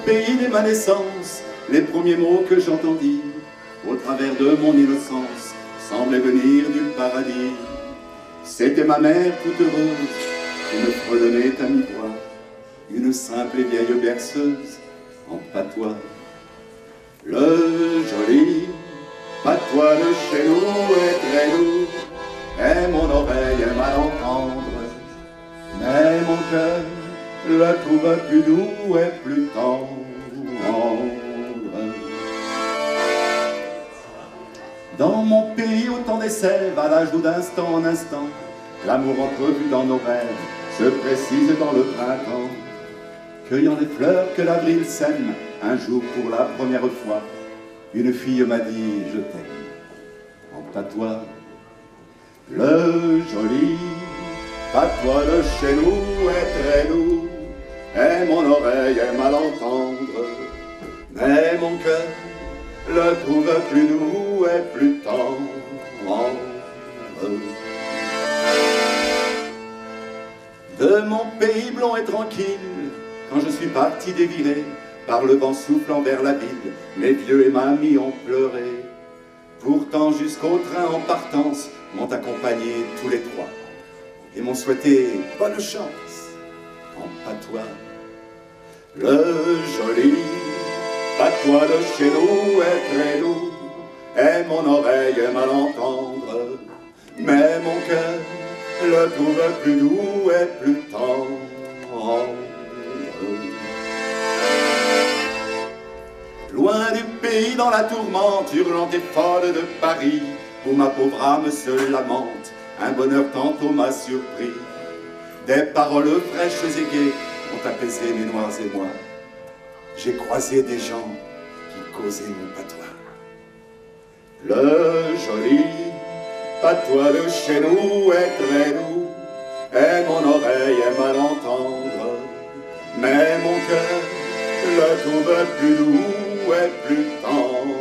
pays de ma naissance, les premiers mots que j'entendis, au travers de mon innocence, semblaient venir du paradis. C'était ma mère toute heureuse, qui me fredonnait à mi-voix, une simple et vieille berceuse en patois. Le joli patois de chez nous est très doux, et mon oreille aime à l'entendre, mais mon cœur le trouve plus doux et plus tendre. Dans mon pays, au temps des sèves, à l'âge d'instant en instant, l'amour entrevu dans nos rêves se précise dans le printemps. Cueillant les fleurs que l'avril sème, un jour pour la première fois, une fille m'a dit « je t'aime » en patois. Le joli patois de chez nous est très doux, et mon oreille aime à l'entendre, mais mon cœur le trouve plus doux et plus tendre. De mon pays blond et tranquille, quand je suis parti déviré par le vent soufflant vers la ville, mes vieux et mamie ont pleuré. Pourtant jusqu'au train en partance m'ont accompagné tous les trois et m'ont souhaité bonne chance en patois. Le joli patois de chez nous est très doux, et mon oreille aime à l'entendre, mais mon cœur le trouve plus doux et plus tendre. Loin du pays dans la tourmente hurlante et folle de Paris, où ma pauvre âme se lamente, un bonheur tantôt m'a surpris. Des paroles fraîches et gaies ont apaisé mes noirs émois. J'ai croisé des gens qui causaient mon patois. Le joli patois de chez nous est très doux, et mon oreille aime à l'entendre, mais mon cœur le trouve plus doux et plus tendre.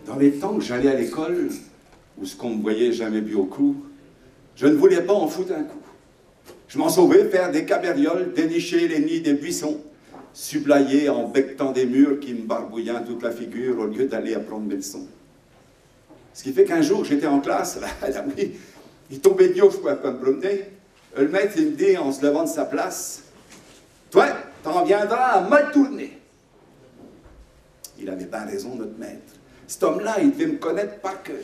Dans les temps que j'allais à l'école, où ce qu'on me voyait jamais bu au cou, je ne voulais pas en foutre un coup. Je m'en sauvais faire des cabrioles, dénicher les nids des buissons, sublayer en bectant des murs qui me barbouillaient toute la figure au lieu d'aller apprendre mes leçons. Ce qui fait qu'un jour, j'étais en classe, là, oui, il tombait de haut, je pouvais pas me promener. Le maître, il me dit, en se levant de sa place, « Toi, t'en viendras à mal tourner. » Il avait bien raison, notre maître. Cet homme-là, il devait me connaître par cœur.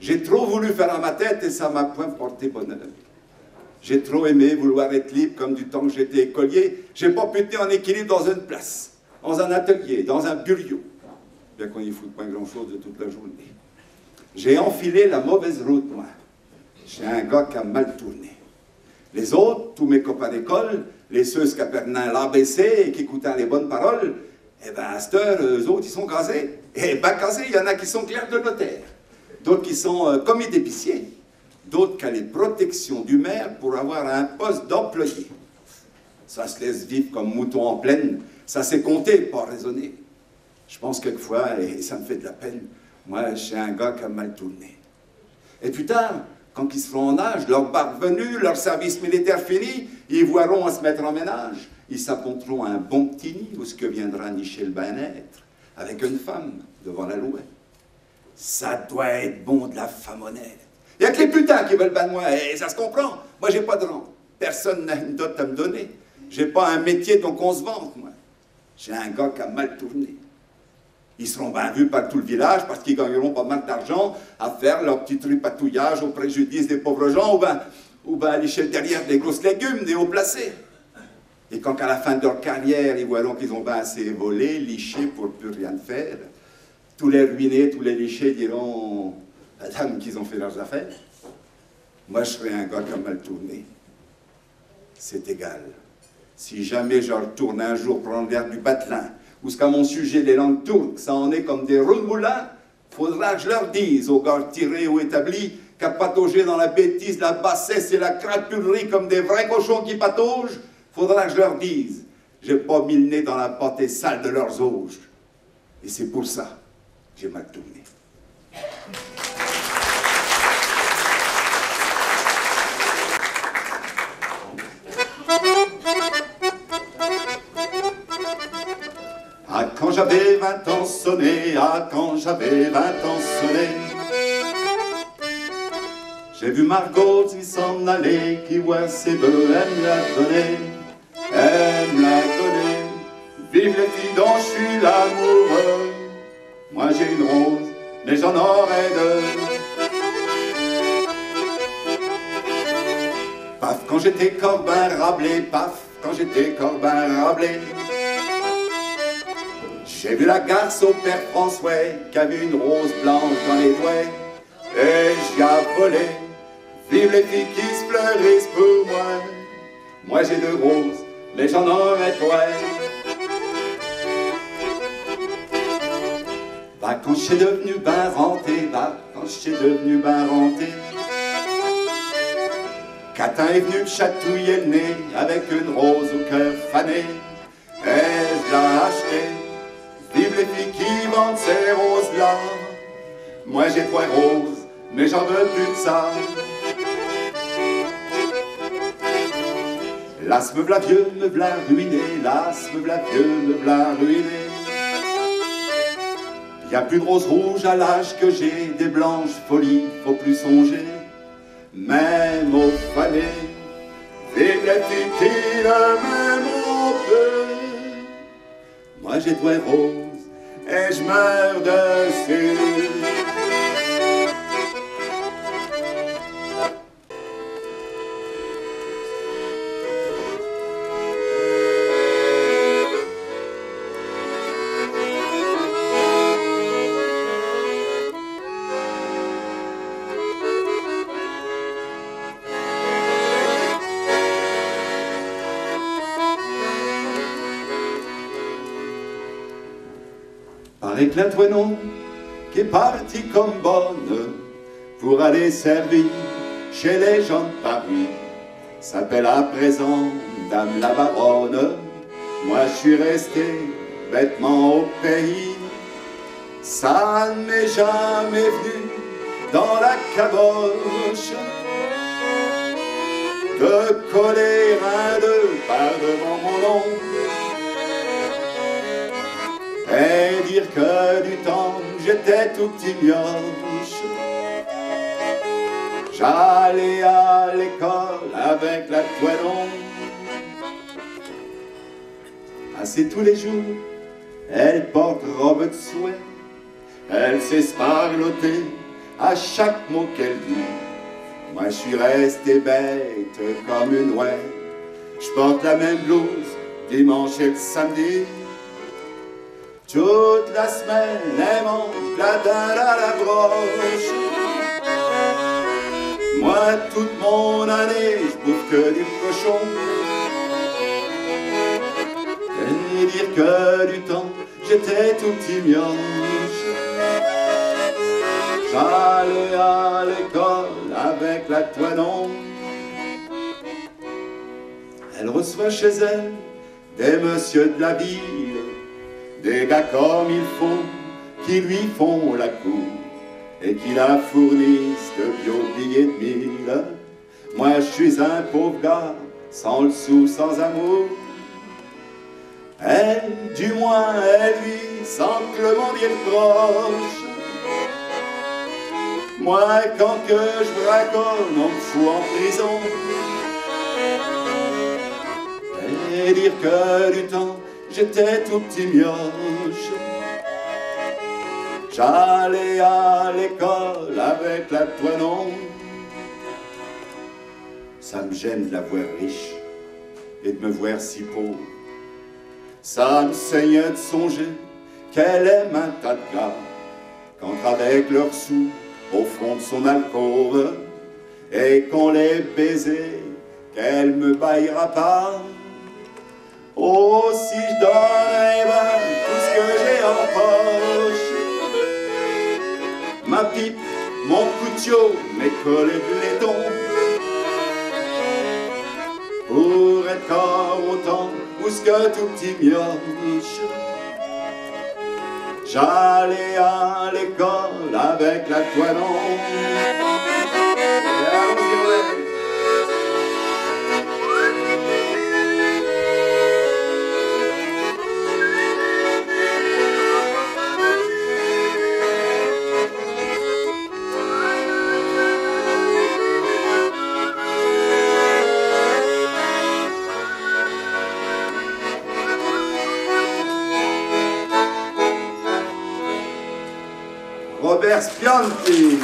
J'ai trop voulu faire à ma tête et ça m'a point porté bonheur. J'ai trop aimé vouloir être libre comme du temps que j'étais écolier. J'ai pas pu tenir en équilibre dans une place, dans un atelier, dans un bureau. Bien qu'on y foute pas grand-chose de toute la journée. J'ai enfilé la mauvaise route, moi. J'ai un gars qui a mal tourné. Les autres, tous mes copains d'école, les ceux qui apprenaient l'ABC et qui écoutaient les bonnes paroles, eh bien, à cette heure, eux autres, ils sont casés. Et bien casés, il y en a qui sont clercs de notaire, d'autres qui sont commis d'épicier, d'autres qui ont les protections du maire pour avoir un poste d'employé. Ça se laisse vivre comme mouton en plaine, ça s'est compté, pas raisonné. Je pense quelquefois, et ça me fait de la peine, moi, j'ai un gars qui a mal tourné. Et plus tard, quand ils seront en âge, leur barbe venue, leur service militaire fini, ils voiront à se mettre en ménage. Ils s'apponteront un bon petit nid où ce que viendra nicher le bien-être, avec une femme devant la loi. Ça doit être bon de la femme honnête. Il n'y a que les putains qui veulent bien de moi, et ça se comprend. Moi, j'ai pas de rang. Personne n'a une dot à me donner. J'ai pas un métier donc on se vante, moi. J'ai un gars qui a mal tourné. Ils seront bien vus par tout le village parce qu'ils gagneront pas mal d'argent à faire leur petit tripatouillage au préjudice des pauvres gens ou ben à licher derrière des grosses légumes, des hauts placés. Et quand à la fin de leur carrière, ils voient qu'ils ont bien assez volé, liché pour plus rien faire, tous les ruinés, tous les lichés diront Madame, qu'ils ont fait leurs affaires. Moi, je serais un gars comme mal tourné. C'est égal. Si jamais je retourne un jour prendre l'air du Batelin, ou ce qu'à mon sujet les langues turques, ça en est comme des roues de moulin, faudra que je leur dise aux gars tirés ou établis qu'à patauger dans la bêtise, la bassesse et la crapulerie comme des vrais cochons qui pataugent, faudra que je leur dise, j'ai pas mis le nez dans la pâtée sale de leurs auges. Et c'est pour ça que j'ai mal tourné. Ah, quand j'avais 20 ans sonné, ah, quand j'avais 20 ans sonné, j'ai vu Margot qui s'en aller, qui voit ses bœufs, elle me l'a donné, elle me l'a donné. Vive les filles dont je suis l'amoureux, moi j'ai une rose, mais j'en aurai deux. Paf, quand j'étais Corbin Rabelais, paf, quand j'étais Corbin Rabelais, j'ai vu la garce au père François qui avait une rose blanche dans les doigts, et j'y ai volé. Vive les filles qui se fleurissent pour moi, moi j'ai deux roses, mais j'en aurai trois. Bah quand je suis devenu ben renté, bah quand je suis devenu ben renté, Catin est venu me chatouiller le nez avec une rose au cœur fané, et je l'ai acheté. Vive les filles qui vendent ces roses-là, moi j'ai trois roses, mais j'en veux plus que ça. Las me v'là vieux, me v'là ruiné, las me v'là vieux, me v'là ruiné. Y a plus de roses rouges à l'âge que j'ai, des blanches folies, faut plus songer. Même au fané, vive les filles qui le m'aiment peu. Moi j'ai trois roses et je meurs dessus. Avec la Toinon qui est partie comme bonne pour aller servir chez les gens de Paris, s'appelle à présent Dame la Baronne. Moi je suis resté bêtement au pays, ça ne m'est jamais venu dans la caboche de coller un deux par devant mon nom et dire que du temps j'étais tout petit mioche. J'allais à l'école avec la Toinon, assez tous les jours, elle porte robe de soie, elle sait se parloter à chaque mot qu'elle dit. Moi je suis resté bête comme une ouie, je porte la même blouse dimanche et le samedi. Toute la semaine, elle mange la dinde à la broche. Moi, toute mon année, je bouffe que du cochon. Et dire que du temps, j'étais tout petit mioche. J'allais à l'école avec la Toinon. Elle reçoit chez elle des messieurs de la ville, des gars comme il faut, qui lui font la cour et qui la fournissent de vieux billets de 1000. Moi je suis un pauvre gars, sans le sou, sans amour. Elle, du moins, elle lui, sans que le monde y reproche. Moi, quand que je braconne, on me fout en prison. Et dire que du temps, j'étais tout petit mioche. J'allais à l'école avec la Toinon. Ça me gêne de la voir riche et de me voir si pauvre. Ça me saignait de songer qu'elle aime un tas de gars qu'entre avec leurs sous, au fond de son alcôve, et qu'on les baisers, qu'elle me baillera pas. Oh, si je donnerais ben tout ce que j'ai en poche, ma pipe, mon couteau, mes collets de laiton, pour être corps autant ou ce que tout petit mioche. J'allais à l'école avec la toilon. Robert Spianti.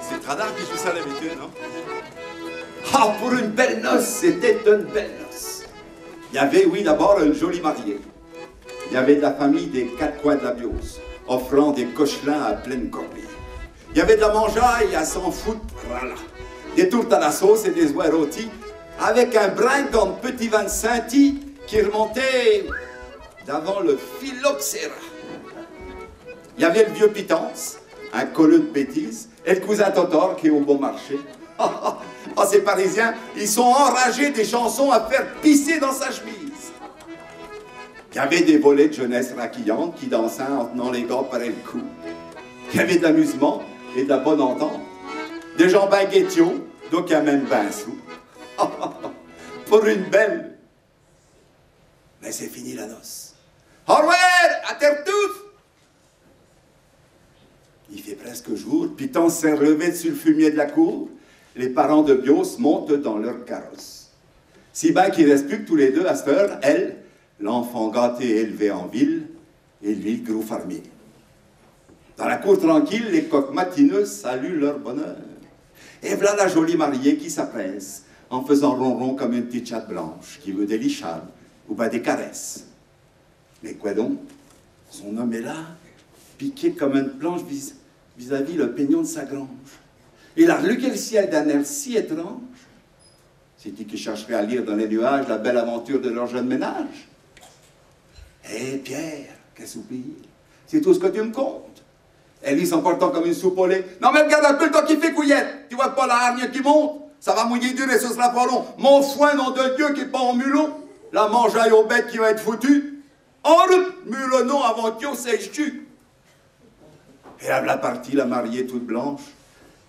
C'est Radar qui joue ça d'habitude, non? Ah, pour une belle noce, c'était une belle noce. Il y avait, oui, d'abord une jolie mariée. Il y avait de la famille des quatre coins de la Beauce, offrant des cochelins à pleine corbeille. Il y avait de la mangeaille à s'en foutre, voilà. Des tourtes à la sauce et des oies rôtis, avec un brin comme petit vin de Saint-Y qui remontait d'avant le phylloxéra. Il y avait le vieux Pitance, un colleux de bêtises, et le cousin Totor qui est au bon marché. Oh, ces Parisiens, ils sont enragés des chansons à faire pisser dans sa chemise. Il y avait des volets de jeunesse raquillantes qui dansaient en tenant les gars par le cou. Il y avait de l'amusement et de la bonne entente. Des gens ben guettiaux, d'aucuns même ben sous. Pour une belle. Mais c'est fini la noce. Au revoir, à terre toute. Il fait presque jour, Pitance s'est relevé dessus le fumier de la cour. Les parents de Bios montent dans leur carrosse. Si bien qu'il ne reste plus que tous les deux à cette heure, elle, l'enfant gâté et élevé en ville, et lui, le gros fermier. Dans la cour tranquille, les coqs matineux saluent leur bonheur. Et voilà la jolie mariée qui s'appresse, en faisant ronron comme une petite chatte blanche, qui veut des lichades ou bien des caresses. Mais quoi donc? Son homme est là, piqué comme une planche vis-à-vis le peignon de sa grange. Il a reluqué le ciel d'un air si étrange. C'est-il qui chercherait à lire dans les nuages la belle aventure de leur jeune ménage? Eh, Pierre, quel soupir! C'est tout ce que tu me comptes. Ellie s'emportant comme une soupe au lait. Non mais regarde un peu le temps qui fait, couillette! Tu vois pas la hargne qui monte? Ça va mouiller dur et ce sera pas long. Mon foin, nom de Dieu, qui est pas en mulot. La mangeaille aux bêtes qui va être foutue. En route, mulonnon avant qu'il sèche-tu. Et là, la partie, la mariée toute blanche,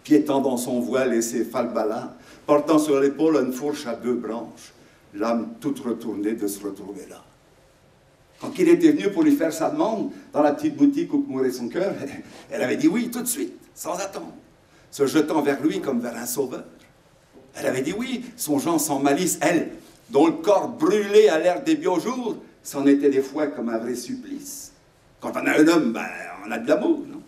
piétant dans son voile et ses falbalas, portant sur l'épaule une fourche à deux branches, l'âme toute retournée de se retrouver là. Quand il était venu pour lui faire sa demande, dans la petite boutique où mourait son cœur, elle avait dit oui tout de suite, sans attendre, se jetant vers lui comme vers un sauveur. Elle avait dit oui, songeant sans malice, elle, dont le corps brûlé à l'air des biojours, c'en était des fois comme un vrai supplice. Quand on a un homme, ben, on a de l'amour, non?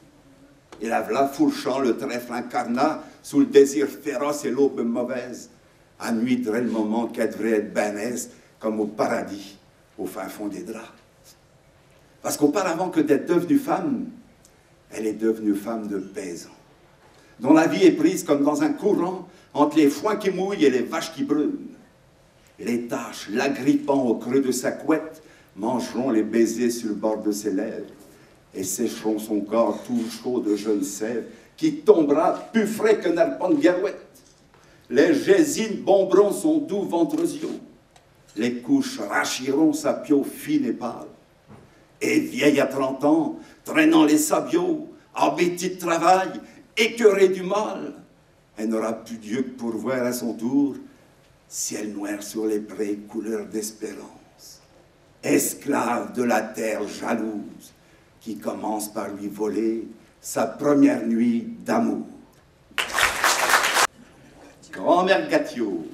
Et la v'là fourchant le trèfle incarnat sous le désir féroce et l'aube mauvaise, annuiterait le moment qu'elle devrait être bannaise comme au paradis, au fin fond des draps. Parce qu'auparavant que d'être devenue femme, elle est devenue femme de paysan, dont la vie est prise comme dans un courant entre les foins qui mouillent et les vaches qui brûlent. Les taches, l'agrippant au creux de sa couette, mangeront les baisers sur le bord de ses lèvres et sécheront son corps tout chaud de jeunes sèves qui tombera plus frais qu'un arpent de garouette. Les gésines bomberont son doux ventre yeux. Les couches rachiront sa peau fine et pâle. Et vieille à 30 ans, traînant les sabiots, embêtée de travail, écœurée du mal, elle n'aura plus Dieu que pour voir à son tour ciel noir sur les prés, couleur d'espérance, esclave de la terre jalouse, qui commence par lui voler sa première nuit d'amour. Grand-mère Gatiot.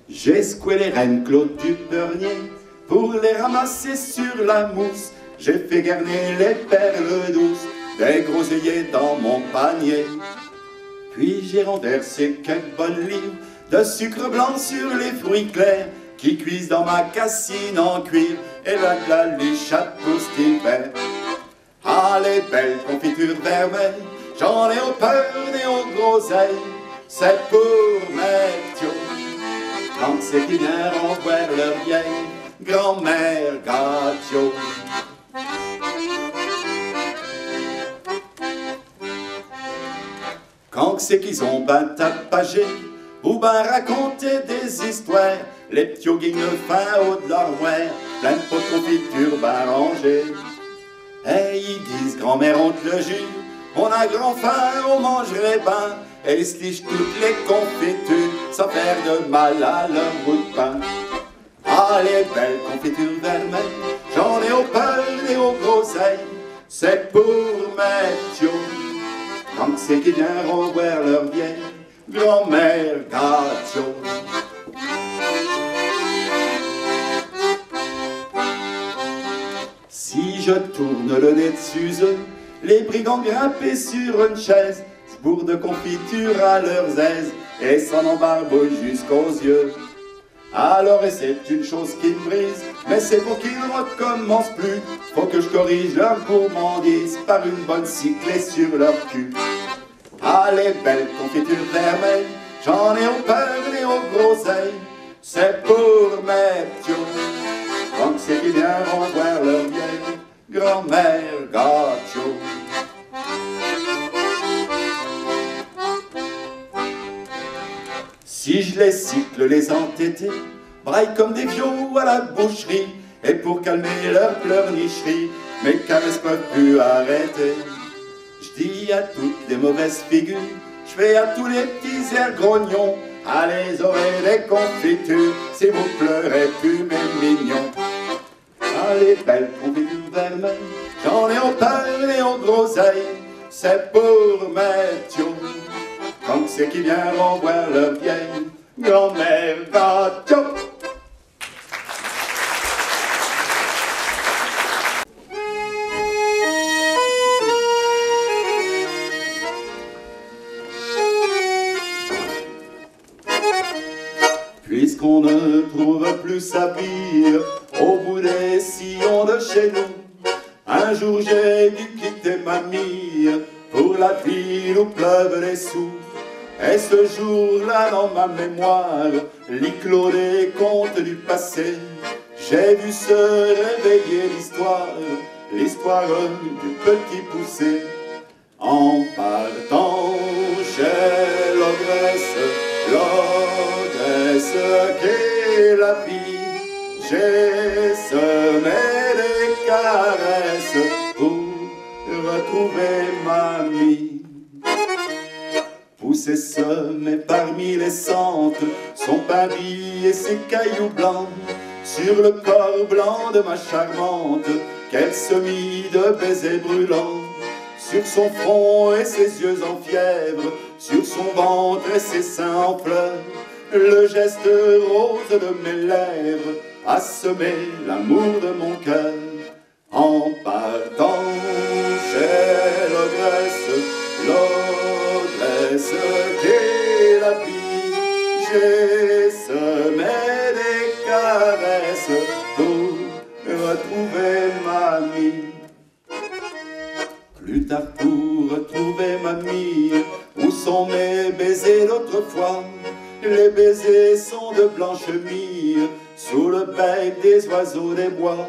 J'ai secoué les reines Claude du beurnier pour les ramasser sur la mousse. J'ai fait garner les perles douces des gros œillets dans mon panier. Puis j'ai renversé quelques bonnes livres de sucre blanc sur les fruits clairs qui cuisent dans ma cassine en cuir et là les chapeaux d'hiver. Ah, les belles confitures vermeilles, j'en ai au beurre et aux groseilles, c'est pour mes tios. Quand c'est qu'ils viendront voir leur vieille grand-mère Gatiot. Quand c'est qu'ils ont ben tapagé ou ben raconté des histoires, les p'tios guignent fin haut de leur moire, plein de pots de confiture ben rangés. Et ils disent, grand-mère, on te le jure, on a grand faim, on mangerait ben, et ils se lichent toutes les confitures sans faire de mal à leur bout de pain. Ah, les belles confitures vermeilles, j'en ai au beurre et aux groseilles, c'est pour mes p'tios. Quand c'est qu'ils viendront voir leur vieille grand-mère Gatiot. Si je tourne le nez dessus eux, les brigands grimpés sur une chaise, bourre de confiture à leurs aises et s'en embarbouillent jusqu'aux yeux. Alors, et c'est une chose qui me brise, mais c'est pour qu'ils ne recommencent plus. Faut que je corrige leur gourmandise par une bonne cyclée sur leur cul. Ah, les belles confitures vermeilles, j'en ai au beurre et aux groseilles, c'est pour mes p'tios. Quand c'est qu'ils viendront voir leur vieille grand-mère Gatiot. Si je les cycle les entêtés, braillent comme des vieux à la boucherie, et pour calmer leur pleurnicherie, mes caresses peuvent plus arrêter. Je dis à toutes les mauvaises figures, je fais à tous les petits airs grognons, allez aurez les confitures, si vous pleurez plus mes mignons. Ah, les belles confitures vermeilles, j'en ai au beurre et aux groseilles, c'est pour mes p'tios. Quand c'est qu'ils viendront voir leur vieille grand-mère Gatiot. Puisqu'on ne trouve plus sa vie au bout des sillons de chez nous, un jour j'ai dû quitter mamie pour la ville où pleuvent les sous. Et ce jour-là, dans ma mémoire, lit clos des contes du passé, j'ai vu se réveiller l'histoire du petit poussé. En partant chez l'ogresse qu'est la vie, j'ai semé des caresses pour retrouver mamie. Poussé semé parmi les centres, son Paris et ses cailloux blancs, sur le corps blanc de ma charmante, qu'elle se mit de baisers brûlants, sur son front et ses yeux en fièvre, sur son ventre et ses seins en fleurs, le geste rose de mes lèvres a semé l'amour de mon cœur. En partant chez l'ogresse qu'est la vie, j'ai semé des caresses pour retrouver mamie. Plus tard pour retrouver mamie, où sont mes baisers d'autrefois? Les baisers sont de blanche mie, sous le bec des oiseaux des bois.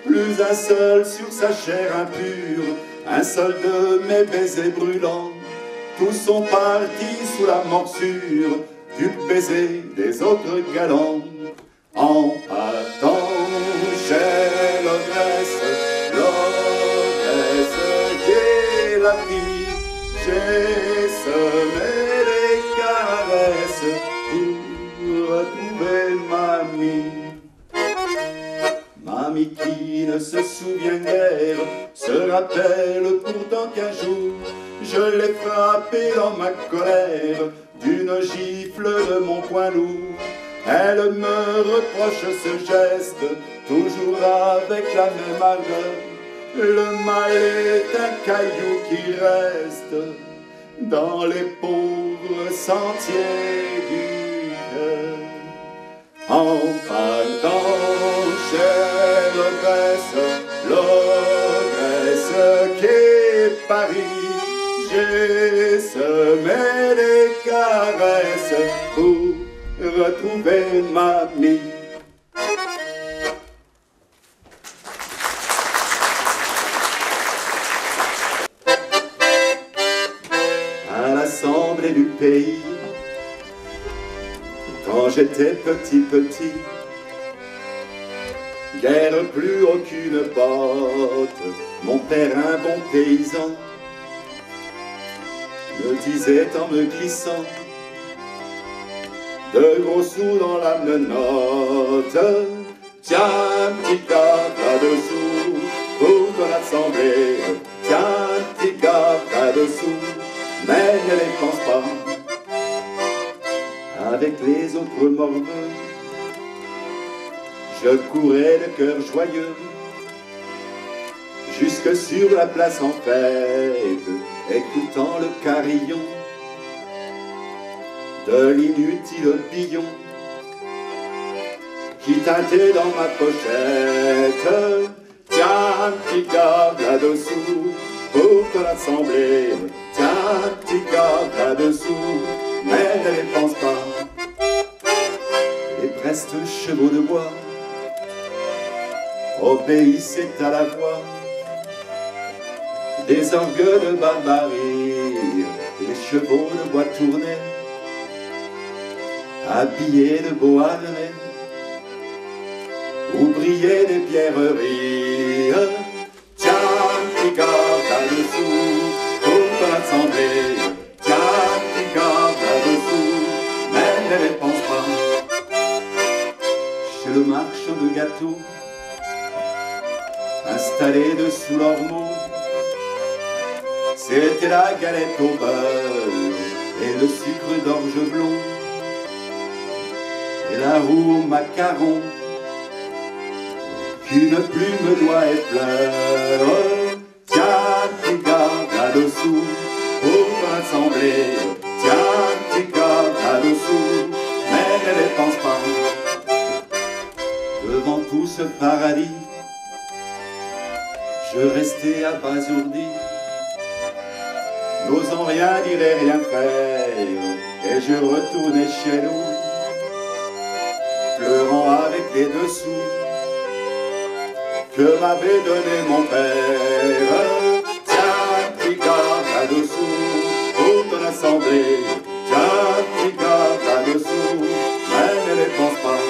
Plus un seul sur sa chair impure, un seul de mes baisers brûlants. Tous sont partis sous la morsure du baiser des autres galants. En partant chez l'ogresse ami qui ne se souvient guère se rappelle pourtant qu'un jour je l'ai frappé dans ma colère d'une gifle de mon poing lourd. Elle me reproche ce geste, toujours avec la même ardeur. Le mal est un caillou qui reste dans les pauvres sentiers du cœur. En partant, chère l'ogresse qu'est Paris, j'ai semé des caresses pour retrouver mamie. À l'assemblée du pays, quand j'étais petit, guère plus aucune botte, mon père, un bon paysan, me disait en me glissant de gros sous dans la menotte. Tiens, petit gars, là-dessous, pour ton assemblée. Tiens, petit gars, là-dessous, mais ne les pense pas. Avec les autres morveux, je courais le cœur joyeux jusque sur la place en fête, écoutant le carillon de l'inutile billon qui tintait dans ma pochette. Tiens, petit gars, là-dessous, pour ton assemblée. Tiens, petit gars, là-dessous, mais ne les pense pas. Les prestes chevaux de bois obéissaient à la voix des orgues de barbarie. Les chevaux de bois tournaient, habillés de beaux harnais, où brillaient des pierreries. Tiens, petit gars, là-dessous, pour ton assemblée. Tiens, petit gars, là-dessous, mais ne les pense pas. Chez le marchand de gâteaux, installé dessous l'ormeau, c'était la galette au beurre et le sucre d'orge blond et la roue au macaron qu'une plume doit effleurer. Tiens, petit gars, là-dessous, pour ton assemblée. Tiens, petit gars, là-dessous, mais ne les pense pas. Devant tout ce paradis, je restais abasourdi, n'osant rien dire et rien faire, et je retournais chez nous, pleurant avec les dessous que m'avait donné mon père. Tiens, petit gars, là-dessous, pour ton assemblée. Tiens, petit gars, là-dessous, mais ne les pense pas.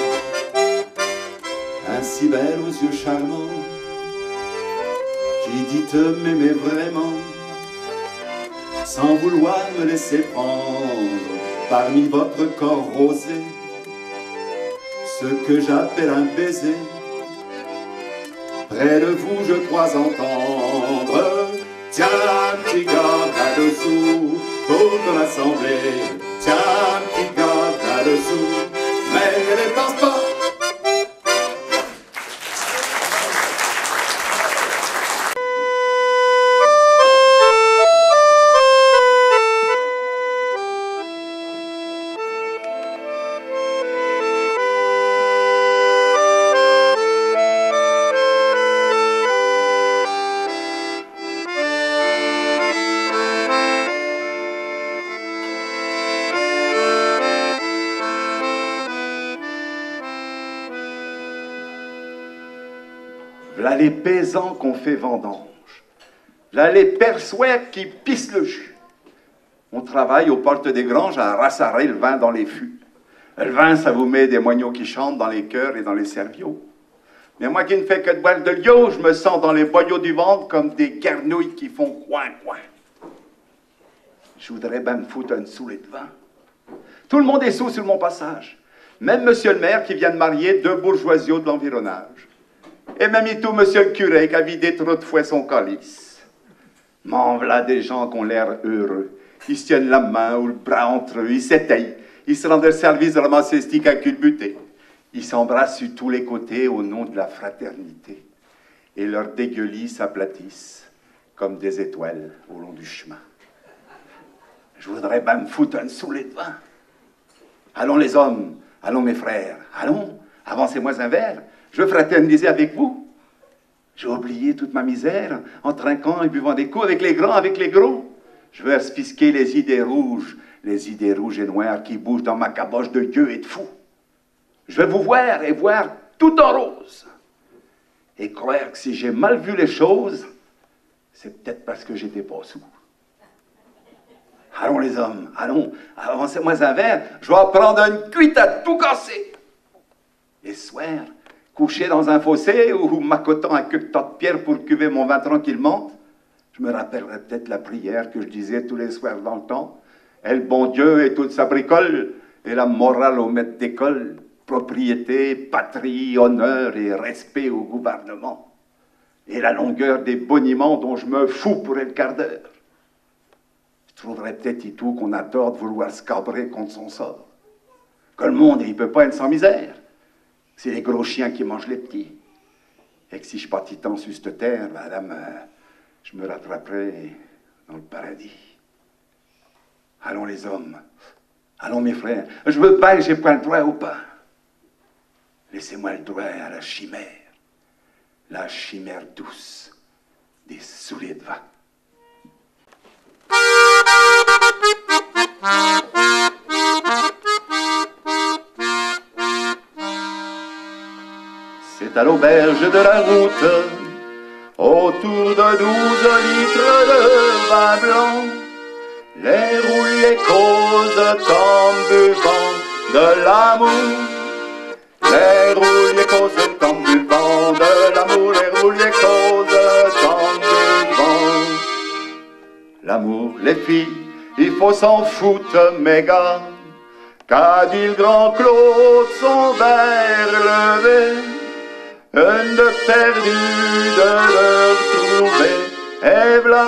Ainsi belle aux yeux charmants, qui dit m'aimer vraiment, sans vouloir me laisser prendre parmi votre corps rosé ce que j'appelle un baiser. Près de vous je crois entendre. Tiens, petit gars, là-dessous, pour ton assemblée. Tiens, petit gars, là-dessous, mais ne les pense pas. V'là les paysans qu'on fait vendange, v'là les persuets qui pissent le jus. On travaille aux portes des granges à rassarer le vin dans les fûts. Le vin, ça vous met des moineaux qui chantent dans les chœurs et dans les serviaux. Mais moi qui ne fais que de boire de l'eau, je me sens dans les boyaux du ventre comme des garnouilles qui font coin-coin. Je voudrais bien me foutre un soulet de vin. Tout le monde est sous sur mon passage. Même monsieur le maire qui vient de marier deux bourgeoisiaux de l'environnage. et même y tout monsieur le curé qui a vidé trop de fois son calice. M'en v'là des gens qui ont l'air heureux. Ils se tiennent la main ou le bras entre eux, ils s'éteignent. Ils se rendent le service de ramasser les sticks à culbuter. Ils s'embrassent sur tous les côtés au nom de la fraternité. Et leurs dégueulis s'aplatissent comme des étoiles au long du chemin. Je voudrais bien me foutre un saoulé de vin. Allons les hommes, allons mes frères, allons, avancez-moi un verre. Je veux fraterniser avec vous. J'ai oublié toute ma misère en trinquant et buvant des coups avec les grands, avec les gros. Je veux asphisquer les idées rouges et noires qui bougent dans ma caboche de gueux et de fous. Je vais vous voir et voir tout en rose. Et croire que si j'ai mal vu les choses, c'est peut-être parce que j'étais pas sous. Allons les hommes, allons, avancez-moi un verre, je vais prendre une cuite à tout casser. Et ce soir, couché dans un fossé ou m'accotant un queue de tas de pierre pour cuver mon vin tranquillement, je me rappellerai peut-être la prière que je disais tous les soirs dans le temps. Et le bon Dieu et toute sa bricole, et la morale au maître d'école, propriété, patrie, honneur et respect au gouvernement. Et la longueur des boniments dont je me fous pour un quart d'heure. Je trouverais peut-être et tout qu'on a tort de vouloir se cabrer contre son sort. Que le monde, il peut pas être sans misère. C'est les gros chiens qui mangent les petits. Et que si je partis tant sur cette terre, madame, je me rattraperai dans le paradis. Allons les hommes, allons mes frères, je veux pas que j'ai pas le droit au pain. Laissez-moi le droit à la chimère douce des saoulés de vin. C'est à l'auberge de la route, autour de 12 litres de vin blanc. Les rouliers causent en buvant de l'amour. Les rouliers causent en buvant de l'amour. Les rouliers causent en buvant. L'amour, les filles, il faut s'en foutre, mes gars. Qu'a dit le grand Claude, son verre levé. Une de perdue, de le retrouver. Et v'là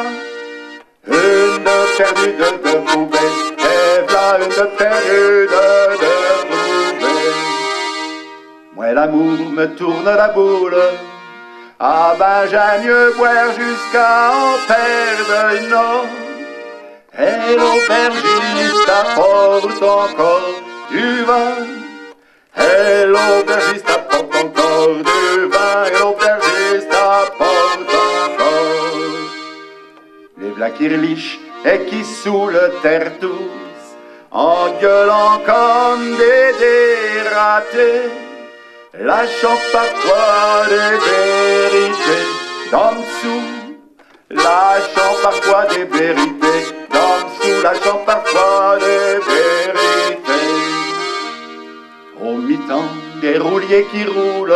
une de perdue, de retrouver. Et v'là une de perdue, de retrouver. Moi l'amour me tourne la boule. Ah ben j'aime mieux boire jusqu'à en perdre une autre. Et l'aubergiste apporte encore du vin. Et l'aubergiste apporte encore du vin. Et l'aubergiste apporte encore. Les v'là qui reliche et qui saoulent terre tous, en gueulant comme des dératés, lâchant parfois des vérités d'en dessous, lâchant parfois des vérités d'en dessous, lâchant parfois des vérités. Au mi-temps des rouliers qui roulent,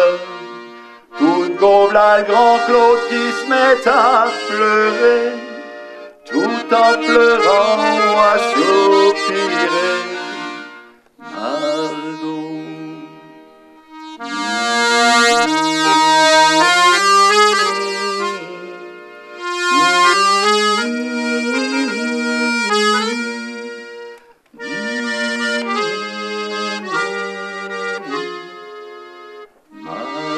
tout de go v'là le grand Claude qui se met à pleurer, tout en pleurant à soupirer. Margot.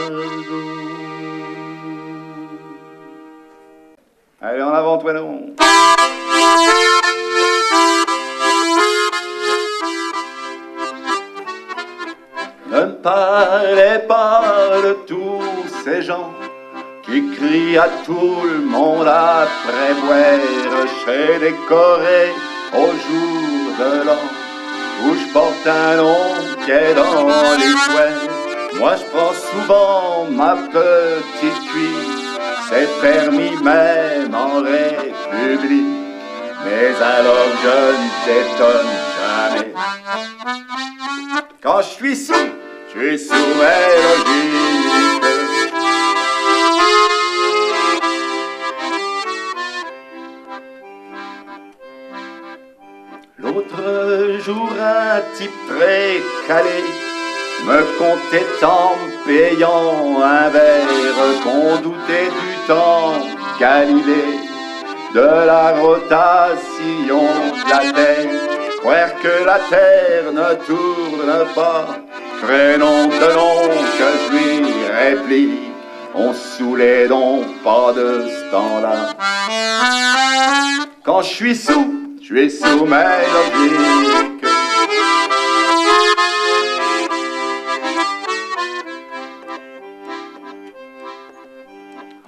Allez, en avant, toi non. Ne me parlez pas de tous ces gens qui crient à tout le monde après boire chez les Corées au jour de l'an où je porte un long pied dans les souhaits. Moi je prends souvent ma petite cuisse. C'est permis même en République, mais alors je ne détonne jamais. Quand je suis sous mes logiques. L'autre jour, un type très calé me comptait en payant un verre qu'on doutait du temps Galilée, de la rotation de la Terre, croire que la Terre ne tourne pas, crénom de nom que je lui réplique, on saoulait donc pas de ce temps-là. Quand je suis sous mes logiques.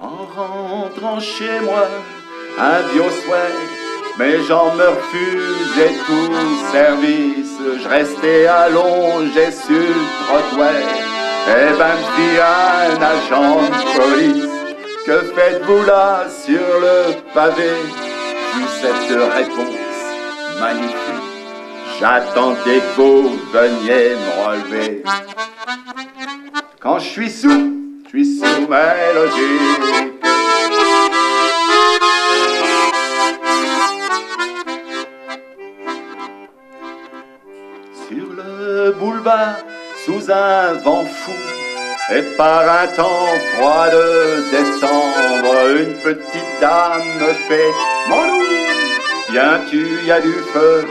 En rentrant chez moi, un vieux soir, mes jambes me refusaient tout service. Je restais allongé sur le trottoir. Eh ben, me fit un agent de police. Que faites-vous là sur le pavé? J'eus cette réponse magnifique. J'attendais que vous veniez me relever. Quand je suis sous mes logiques. Sur le boulevard, sous un vent fou, et par un temps froid de décembre, une petite dame me fait « Mon loup, viens-tu, y a du feu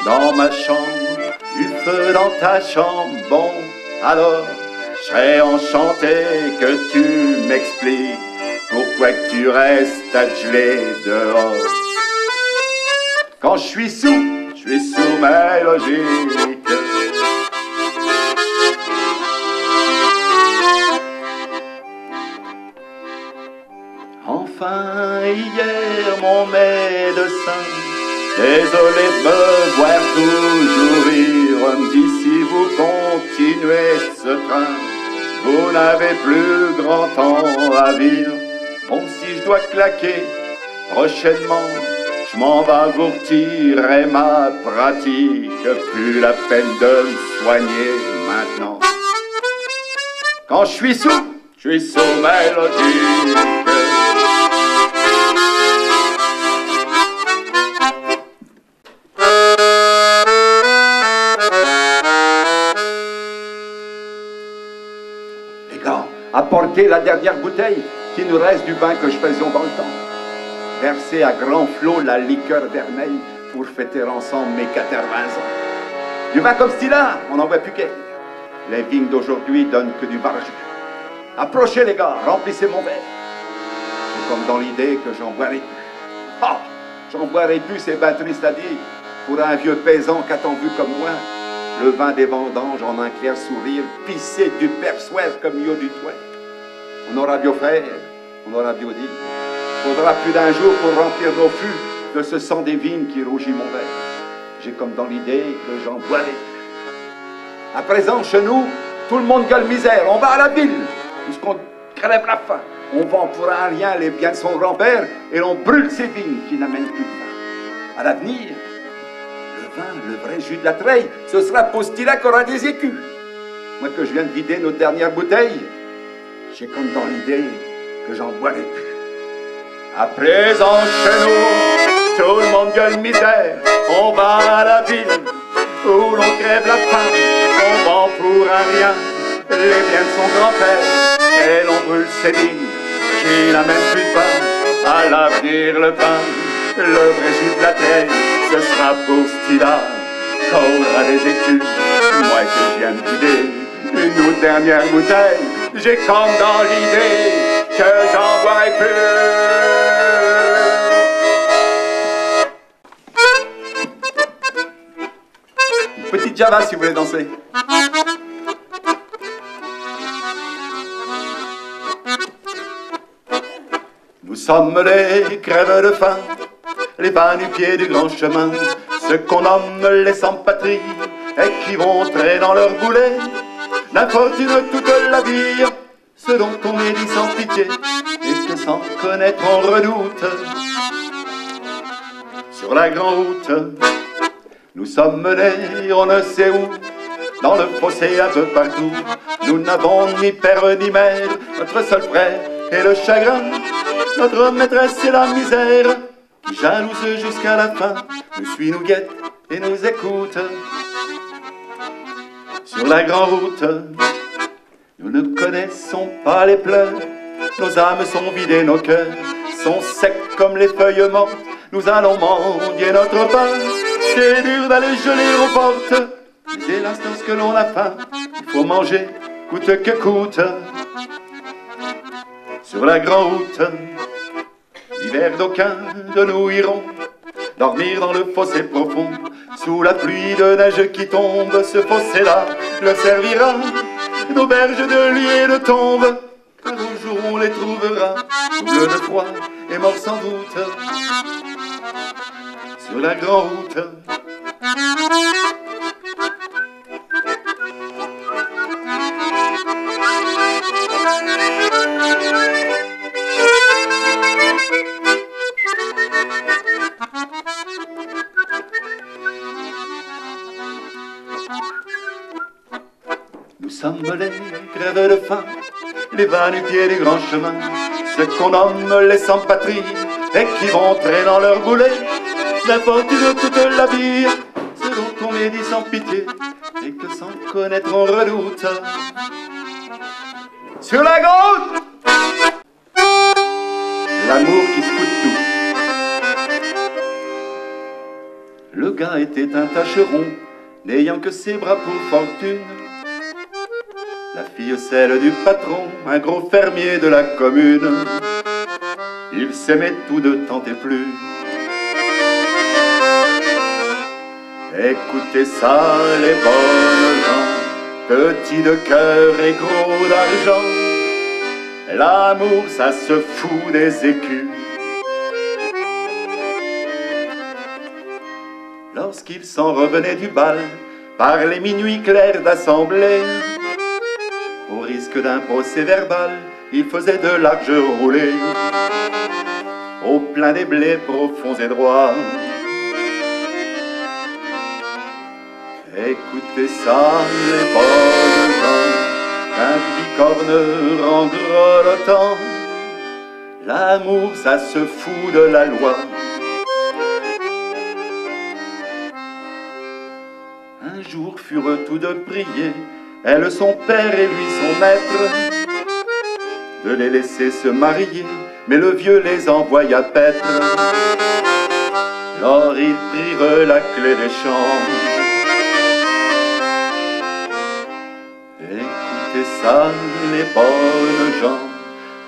dans ma chambre, du feu dans ta chambre, bon, alors, je serais enchanté que tu m'expliques pourquoi que tu restes à geler dehors. Quand je suis sous mes logiques. Enfin, hier, mon médecin, désolé de me voir toujours rire, me dit si vous continuez ce train, vous n'avez plus grand temps à vivre. Bon, si je dois claquer prochainement, je m'en vais vous retirer ma pratique. Plus la peine de me soigner maintenant. Quand je suis sous mes logiques. Les gars, apportez la dernière bouteille qui nous reste du vin que je faisais dans le temps. Verser à grand flot la liqueur vermeille pour fêter ensemble mes 80 ans. Du vin comme celui-là, on n'en voit plus qu'elle. Les vignes d'aujourd'hui donnent que du barjus. Approchez les gars, remplissez mon verre. C'est comme dans l'idée que j'en boirai plus. Ah, j'en boirai plus, c'est bien triste à dire. Pour un vieux paysan qui a tant vu comme moi, le vin des vendanges en un clair sourire, pissé du perçoir comme yo du toit. On aura bien faire, on aura bien dit. Faudra plus d'un jour pour remplir nos fûts de ce sang des vignes qui rougit mon verre. J'ai comme dans l'idée que j'en boirai. À présent, chez nous, tout le monde gueule misère. On va à la ville, puisqu'on crève la faim. On vend pour un rien les biens de son grand-père et l'on brûle ses vignes qui n'amènent plus de vin. À l'avenir, le vin, le vrai jus de la treille, ce sera Postila qui aura des écus. Moi que je viens de vider nos dernières bouteilles, j'ai comme dans l'idée que j'en boirai plus. À présent chez nous, tout le monde gueule misère. On va à la ville où l'on crève la faim. On vend pour un rien les biens de son grand-père et l'on brûle ses vignes qui n'amènent plus de pain. À l'avenir le pain, le vrai jus de la terre, ce sera pour Stila qu'on aura des écus. Moi que je viens de vider une autre dernière bouteille, j'ai comme dans l'idée que j'en boirai plus. Petite Java si vous voulez danser. Nous sommes les crèves de faim, les pas du pied du grand chemin, ceux qu'on nomme les sans-patrie et qui vont traîner dans leur boulet l'infortune toute la vie, ceux dont on est dit sans pitié et que sans connaître on redoute. Sur la grande route, nous sommes menés on ne sait où, dans le fossé un peu partout. Nous n'avons ni père ni mère, notre seul frère est le chagrin. Notre maîtresse c'est la misère, qui jalouse jusqu'à la fin, nous suit, nous guette et nous écoute. Sur la grande route, nous ne connaissons pas les pleurs nos âmes sont vidées, nos cœurs sont secs comme les feuilles mortes. Nous allons mendier notre pain, c'est dur d'aller geler aux portes. Mais hélas, lorsque l'on a faim, il faut manger coûte que coûte. Sur la grande route, l'hiver d'aucuns de nous iront dormir dans le fossé profond, sous la pluie de neige qui tombe. Ce fossé-là leur servira d'auberge, de lit et de tombe. Un beau jour on les trouvera, double de froid et morts sans doute. Sur la grande route, nous sommes les crèves de faim, les va-nu-pieds du grand chemin, ceux qu'on nomme les sans-patrie et qui vont traîner dans leur boulet l'infortune toute la vie, selon qu'on médit sans pitié et que sans connaître on redoute. Sur la route, l'amour qui scoute tout. Le gars était un tâcheron, n'ayant que ses bras pour fortune. La fille celle du patron, un gros fermier de la commune. Ils s'aimaient tous deux tant et plus. Écoutez ça les bonnes gens, petits de cœur et gros d'argent. L'amour ça se fout des écus. Lorsqu'ils s'en revenaient du bal, par les minuits clairs d'assemblée, au risque d'un procès verbal, ils faisaient de larges roulées, au plein des blés profonds et droits. Écoutez ça, les bonnes gens, qu'un bicorne rend grelottant. L'amour, ça se fout de la loi. Un jour furent tous deux priés, elle son père et lui son maître, de les laisser se marier, mais le vieux les envoya paître. Lors ils prirent la clé des champs. Écoutez ça, les bonnes gens,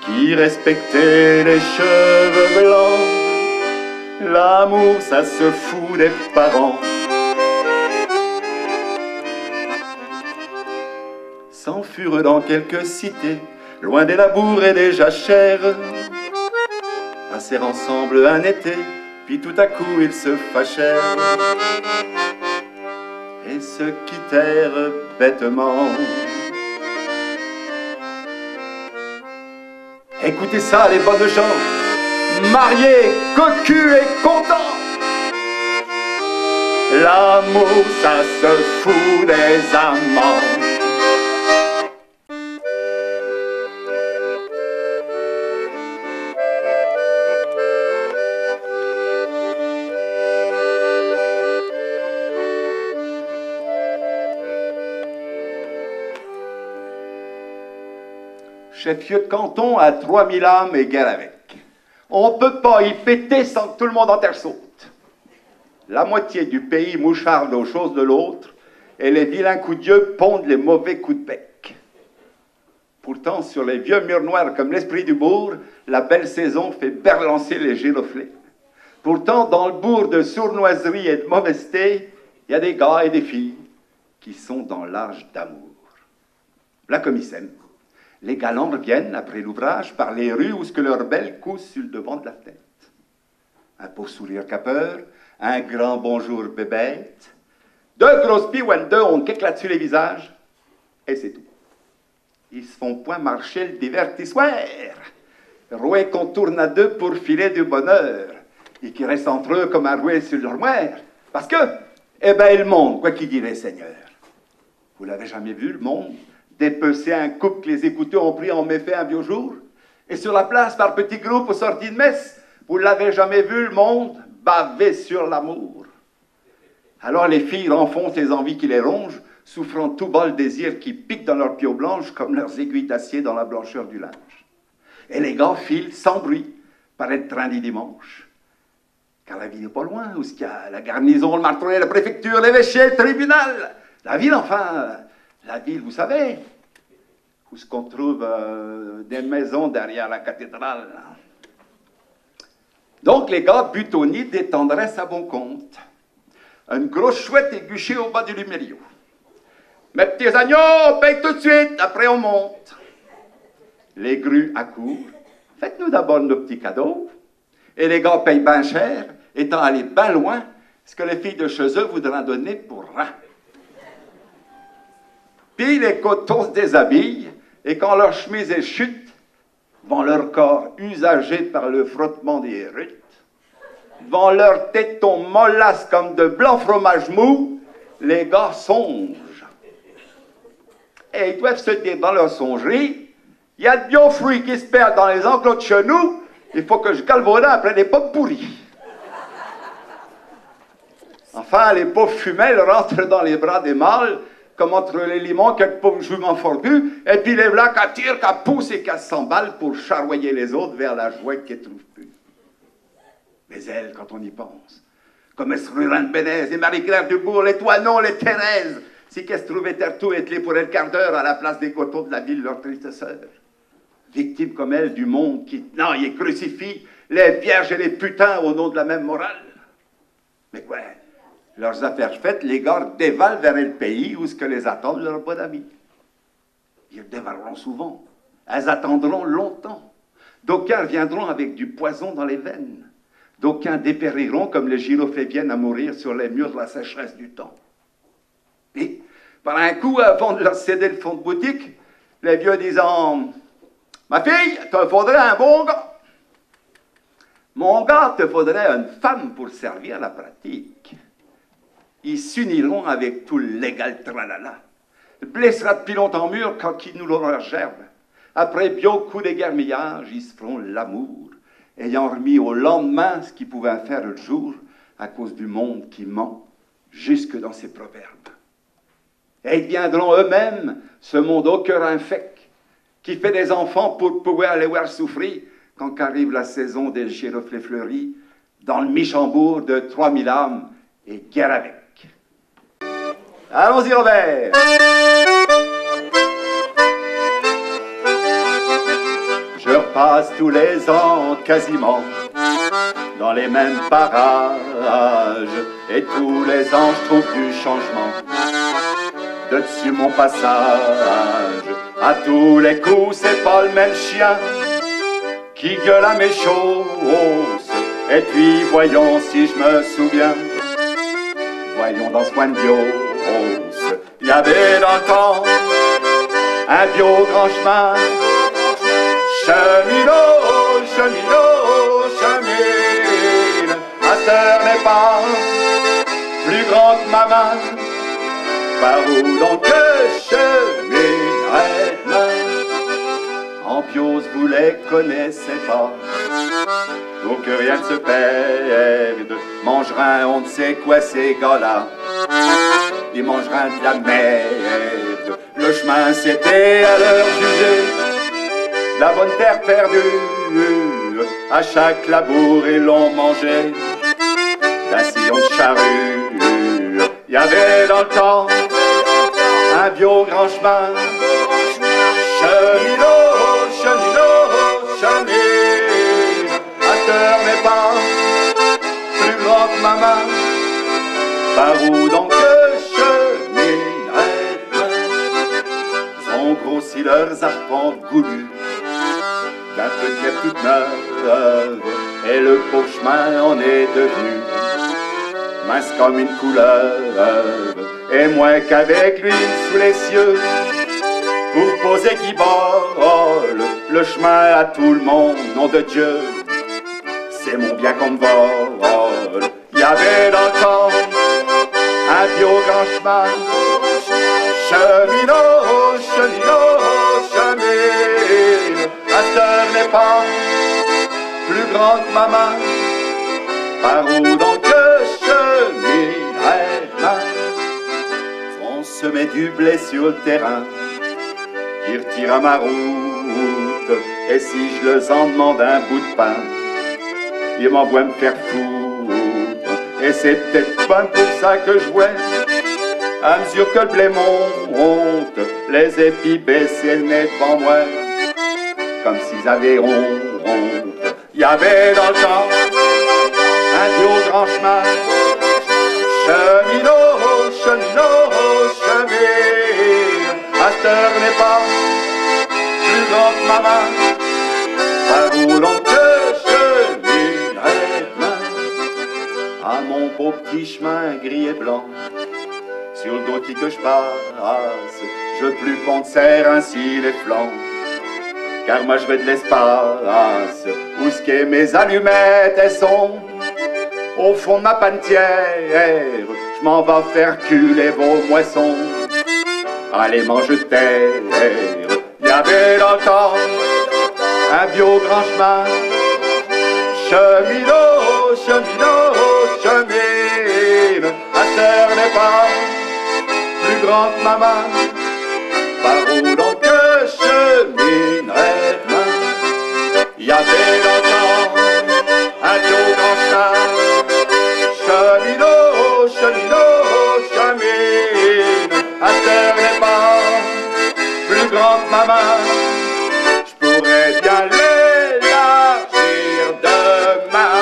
qui respectaient les cheveux blancs. L'amour, ça se fout des parents. S'enfurent dans quelques cités, loin des labours et des jachères, passèrent ensemble un été, puis tout à coup ils se fâchèrent et se quittèrent bêtement. Écoutez ça les bonnes gens, mariés, cocus et contents. L'amour ça se fout des amants. Chef-lieu de canton à 3000 âmes et guerre avec. On ne peut pas y péter sans que tout le monde en terre saute. La moitié du pays moucharde aux choses de l'autre, et les vilains coups de Dieu pondent les mauvais coups de bec. Pourtant, sur les vieux murs noirs comme l'esprit du bourg, la belle saison fait berlancer les giroflées. Pourtant, dans le bourg de sournoiserie et de mauvaiseté, il y a des gars et des filles qui sont dans l'âge d'amour. La commissaire. Les galants reviennent, après l'ouvrage, par les rues où ce que leurs belles coussent sur le devant de la tête. Un beau sourire capeur, un grand bonjour bébête, deux grosses piouettes, deux on qu'éclate sur les visages, et c'est tout. Ils se font point marcher le divertissoir, roué qu'on tourne à deux pour filer du bonheur, et qui restent entre eux comme un roué sur leur moire, parce que, eh ben, le monde, quoi qu'il dirait, Seigneur. Vous l'avez jamais vu, le monde? Dépecer un couple que les écouteurs ont pris en méfait un vieux jour, et sur la place, par petits groupes aux sorties de messe, vous l'avez jamais vu, le monde, baver sur l'amour. Alors les filles renfoncent les envies qui les rongent, souffrant tout bas le désir qui pique dans leurs peaux blanches comme leurs aiguilles d'acier dans la blancheur du linge. Et les gars filent sans bruit par le train du dimanche. Car la ville n'est pas loin, où il y a la garnison, le martelet, la préfecture, l'évêché, le tribunal. La ville, enfin, la ville, vous savez, où ce qu'on trouve des maisons derrière la cathédrale. Donc les gars butonnient des tendresses à bon compte. Une grosse chouette éguchée au bas du lumério. Mes petits agneaux, on paye tout de suite, après on monte. Les grues accourent. Faites-nous d'abord nos petits cadeaux. Et les gars payent bien cher, étant allés bien loin, ce que les filles de chez eux voudraient donner pour rien. Puis les cotons se déshabillent, et quand leur chemise est chute, devant leur corps usagé par le frottement des rutes, devant leurs tétons mollassent comme de blanc fromage mou, les gars songent. Et ils doivent se dire dans leur songerie, il y a de bio fruits qui se perdent dans les enclos de chez nous, il faut que je galvaudin après des pommes pourries. Enfin, les pauvres femelles rentrent dans les bras des mâles, comme entre les limons, quelques pauvres juments fordus, et puis les voilà qu'à tirent, qu'à poussent et qu'à s'emballent pour charroyer les autres vers la jouette qu'ils ne trouvent plus. Mais elles, quand on y pense, comme Esrurane Bénez et Marie-Claire Dubourg, les Toinon, les Thérèse, si qu'elles se trouvaient tout ételées pour un quart d'heure à la place des cotons de la ville, leur triste sœur. Victimes comme elles du monde qui tenaille et crucifie les vierges et les putains au nom de la même morale. Mais quoi? Leurs affaires faites, les gars dévalent vers le pays où ce que les attendent leurs bonnes amies. Ils dévaleront souvent. Elles attendront longtemps. D'aucuns viendront avec du poison dans les veines. D'aucuns dépériront comme les giroflées viennent à mourir sur les murs de la sécheresse du temps. Et, par un coup, avant de leur céder le fond de boutique, les vieux disant « Ma fille, te faudrait un bon gars. Mon gars, te faudrait une femme pour servir la pratique. » Ils s'uniront avec tout l'égal tralala. Blessera depuis longtemps mûr quand ils nous l'auront gerbe. Après bien coup d'égarmillage, ils se feront l'amour, ayant remis au lendemain ce qu'ils pouvaient faire le jour à cause du monde qui ment jusque dans ses proverbes. Et ils viendront eux-mêmes, ce monde au cœur infect, qui fait des enfants pour pouvoir les voir souffrir quand arrive la saison des giroflées fleuries, dans le Michambourg de 3000 âmes et guerre avec. Allons-y, Robert! Je repasse tous les ans quasiment dans les mêmes parages, et tous les ans je trouve du changement. De dessus mon passage, à tous les coups c'est pas le même chien qui gueule à mes choses. Et puis voyons si je me souviens, voyons dans ce coin de bio. Il y avait dans le temps un bio grand chemin, cheminot, cheminot, chemine. Ma sœur n'est pas plus grand que ma main, par où donc que cheminerait-je? En bios vous les connaissez pas, pour que rien ne se perde. Mangerin, on ne sait quoi ces gars-là, ils mangeraient de la merde. Le chemin c'était à leur juger la bonne terre perdue. À chaque labour ils l'ont mangé d'un sillon de charrue. Il y avait dans le temps un bio grand chemin, cheminot, cheminot, chemine. Ma sœur n'est pas plus grand que ma main, par où donc grossi leurs arpents goulus d'un peu de terre toute neuve, et le beau chemin en est devenu mince comme une couleuvre. Et moi qu'avec lui sous les cieux, pour poser guibole le chemin à tout le monde, nom de Dieu, c'est mon bien qu'on me vole. Il y avait dans le temps un bio grand chemin, cheminot, cheminot, chemine. Ma sœur n'est pas plus grande que ma main, par où donc que cheminerait-je? On se met du blé sur le terrain, qui retire à ma route Et si je leur en demande un bout de pain, ils m'envoient me faire foutre. Et c'est peut-être pas pour ça que je vois, à mesure que le blé monte, les épis baissent le nez devant moi, comme s'ils avaient honte. Il y avait dans le temps un vieux au grand chemin, cheminot, cheminot, chemin. À cette heure n'est pas plus grand que ma main, par où l'on que cheminerait demain. À mon beau petit chemin gris et blanc, sur le dossier que je passe, je veux plus qu'on te serre ainsi les flancs, car moi je vais de l'espace, où ce qu'est mes allumettes, elles sont au fond de ma panetière. Je m'en vais faire culer vos moissons, allez mange de terre. Il y avait dans le temps un bio grand chemin, cheminot, cheminot, chemin. À terre n'est pas plus grand que ma main, par où l'on que cheminerait demain. Il y avait longtemps un bio grand chemin, cheminot, cheminot, chemin. À terre n'est pas plus grand que ma main, je pourrais bien l'élargir demain.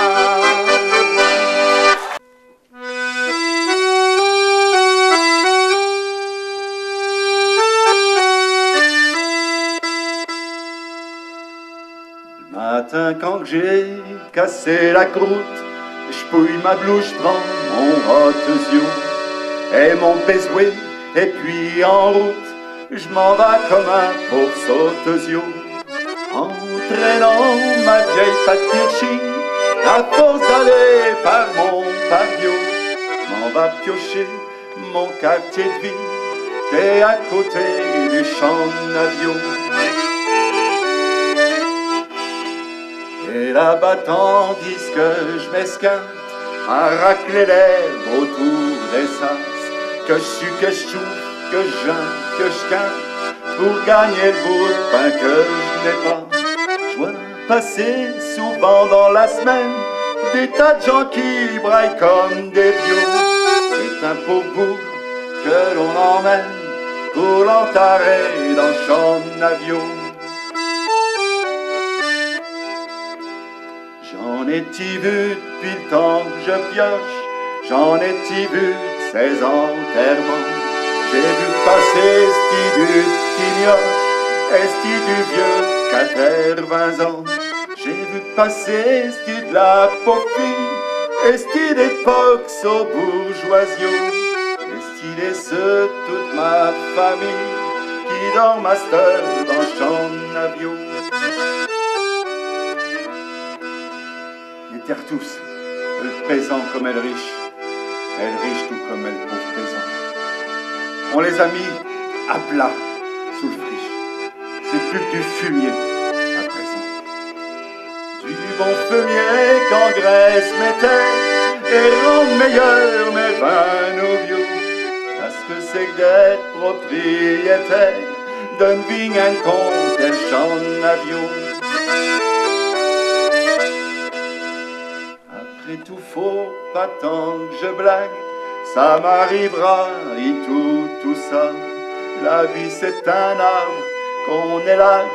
Le matin quand j'ai cassé la croûte, je pouille ma blouse, je prends mon hot-zio et mon pesoué, et puis en route, je m'en vais comme un pauvre sautezio, entraînant ma vieille patte à force d'aller par mon patio. Je m'en vais piocher mon quartier de vie qui est à côté du champ d'avion. Et là-bas, tandis que je m'esquinte à racler l'herbe autour des sas, que je sue, que je chouffe, que je jeûne, que je quinte pour gagner le bout de pain que je n'ai pas. Je vois passer souvent dans la semaine des tas de gens qui braillent comme des vieux. C'est un pauvre bout que l'on emmène pour l'enterrer dans le champ d'avion. J'en ai-tu vu depuis le temps que je pioche, j'en ai-tu vu de ces enterrements. J'ai vu passer c'ti du petit mioche, esti du vieux 80 ans. J'ai vu passer c'ti de la pauvre fille, esti d'époque au bourgeoisio, esti des ceux toute ma famille qui dorment à cette heure dans le champ d'avion. Ils terrent tous, le paysan comme elle riche tout comme elle pauvre paysan. On les a mis à plat sous le friche, c'est plus que du fumier à présent. Du bon fumier qu'Engraisse mettait et rend meilleur mes vins nos vieux. Parce que c'est que d'être propriétaire d'une vigne un compte et champ d'avion. Après tout, faut pas tant que je blague, ça m'arrivera et tout ça. La vie c'est un arbre qu'on élague,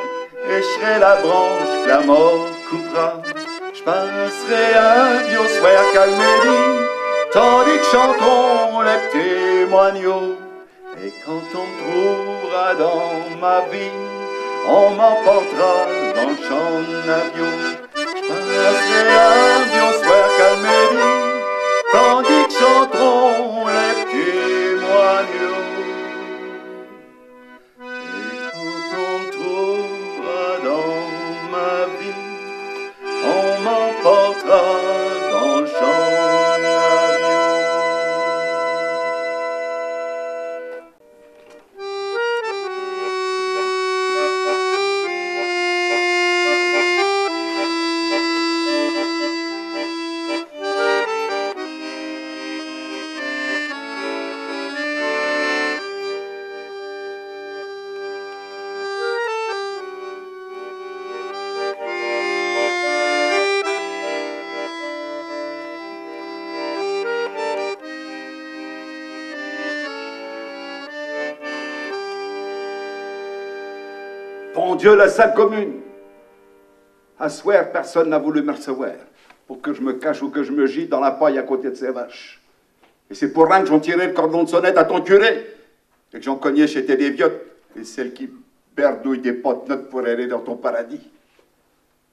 et je serai la branche que la mort coupera. Je passerai un vieux soir calmédi, tandis que chanteront les petits moineaux. Et quand on me trouvera dans ma vie, on m'emportera dans le champ d'avion. Je passerai un vieux soir calmédi, tandis que chanteront les petits moineaux. Et quand on me trouvera dans ma vie, on m'emportera dans le champ d'avion. Dieu, la salle commune. À soir, personne n'a voulu me recevoir pour que je me cache ou que je me gîte dans la paille à côté de ces vaches. Et c'est pour rien que j'en tirais le cordon de sonnette à ton curé et que j'en cognais chez tes déviotes et celles qui berdouillent des potes-notes pour aller dans ton paradis.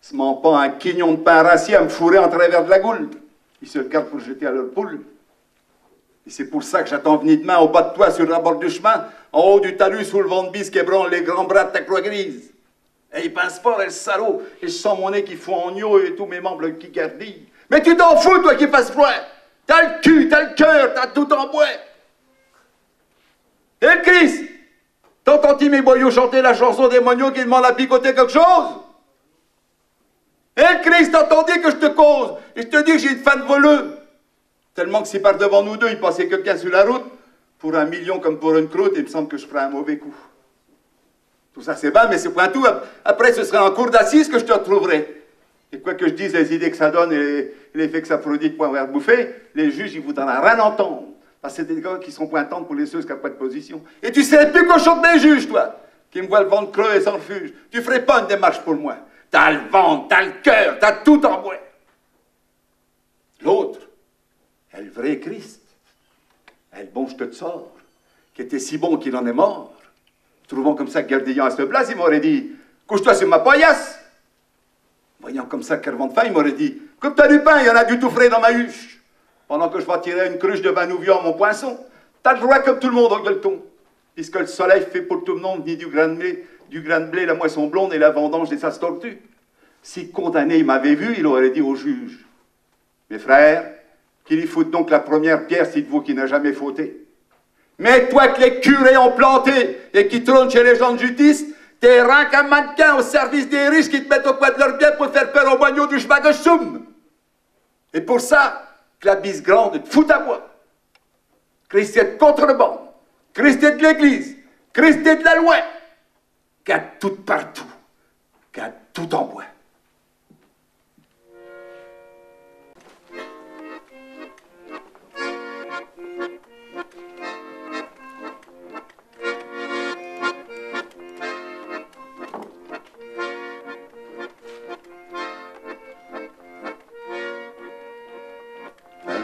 Ce ment pas un quignon de pain rassis à me fourrer en travers de la goule. Ils se le gardent pour jeter à leur poule. Et c'est pour ça que j'attends venir demain au bas de toi sur la bord du chemin, en haut du talus sous le vent de bise qui ébranle les grands bras de ta croix grise. Et il pince fort, et le salaud, et je sens mon nez qui fout en gno et tous mes membres qui gardillent. Mais tu t'en fous, toi, qui fasse froid. T'as le cul, t'as le cœur, t'as tout en bois. Et le Christ, t'entends-tu mes boyaux chanter la chanson des moignons qui demandent à picoter quelque chose? Et le Christ, t'entendais que je te cause, et je te dis que j'ai une fan voleux. Tellement que si par devant nous deux, il passait quelqu'un sur la route, pour 1 million comme pour une croûte, il me semble que je ferais un mauvais coup. Tout ça c'est bien, mais c'est point tout. Après, ce serait en cour d'assises que je te retrouverai. Et quoi que je dise, les idées que ça donne et l'effet que ça produit de point vers bouffer, les juges, ils voudraient rien entendre. Parce que c'est des gars qui sont pointantes pour les ceux qui n'ont pas de position. Et tu serais plus cochon que les juges, toi, qui me voient le ventre creux et sans refuge. Tu ferais pas une démarche pour moi. T'as le ventre, t'as le cœur, t'as tout en bois. L'autre, est le vrai Christ. Est le bon je te sors, qui était si bon qu'il en est mort. Trouvant comme ça Gardillan à cette place, il m'aurait dit « Couche-toi sur ma paillasse !» Voyant comme ça Kervant de faim, il m'aurait dit « Coupe t'as du pain, il y en a du tout frais dans ma huche. » Pendant que je vais tirer une cruche de vin nouvion à mon poinçon, t'as le droit comme tout le monde en gueuleton. Puisque le soleil fait pour tout le monde ni du grain de blé, la moisson blonde et la vendange des sas tortues. Si condamné il m'avait vu, il aurait dit au juge « Mes frères, qu'il y foute donc la première pierre, c'est de vous qui n'a jamais fauté. Mais toi que les curés ont planté et qui trônent chez les gens de justice, t'es rien qu'un mannequin au service des riches qui te mettent au coin de leur bien pour faire peur aux moignons du chemin de Choum. Et pour ça, que la bise grande te fout à moi. Christ est de contrebande, Christ est de l'église, Christ est de la loi, qu'a tout partout, qu'a tout en bois.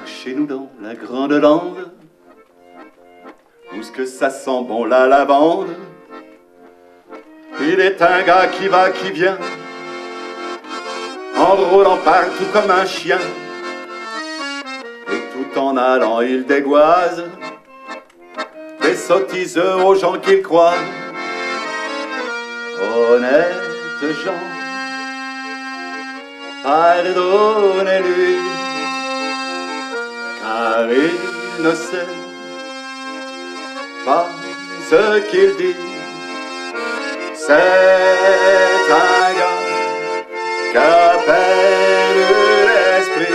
Chez nous dans la grande lande, où ce que ça sent bon la lavande, il est un gars qui va, qui vient, en rôlant partout comme un chien, et tout en allant il dégoise des sottises aux gens qu'il croise. Honnêtes gens, pardonnez-lui, car il ne sait pas ce qu'il dit. C'est un gars qu'appelle l'esprit.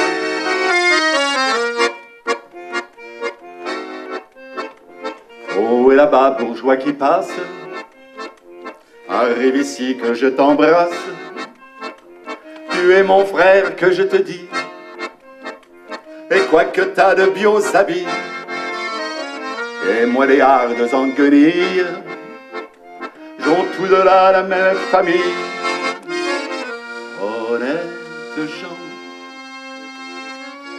Oh, et là-bas, bourgeois qui passe, arrive ici que je t'embrasse. Tu es mon frère que je te dis, et quoi que t'as de bio s'habille, et moi les hardes en guenilles, j'ont tout de là la même famille. Honnête gens,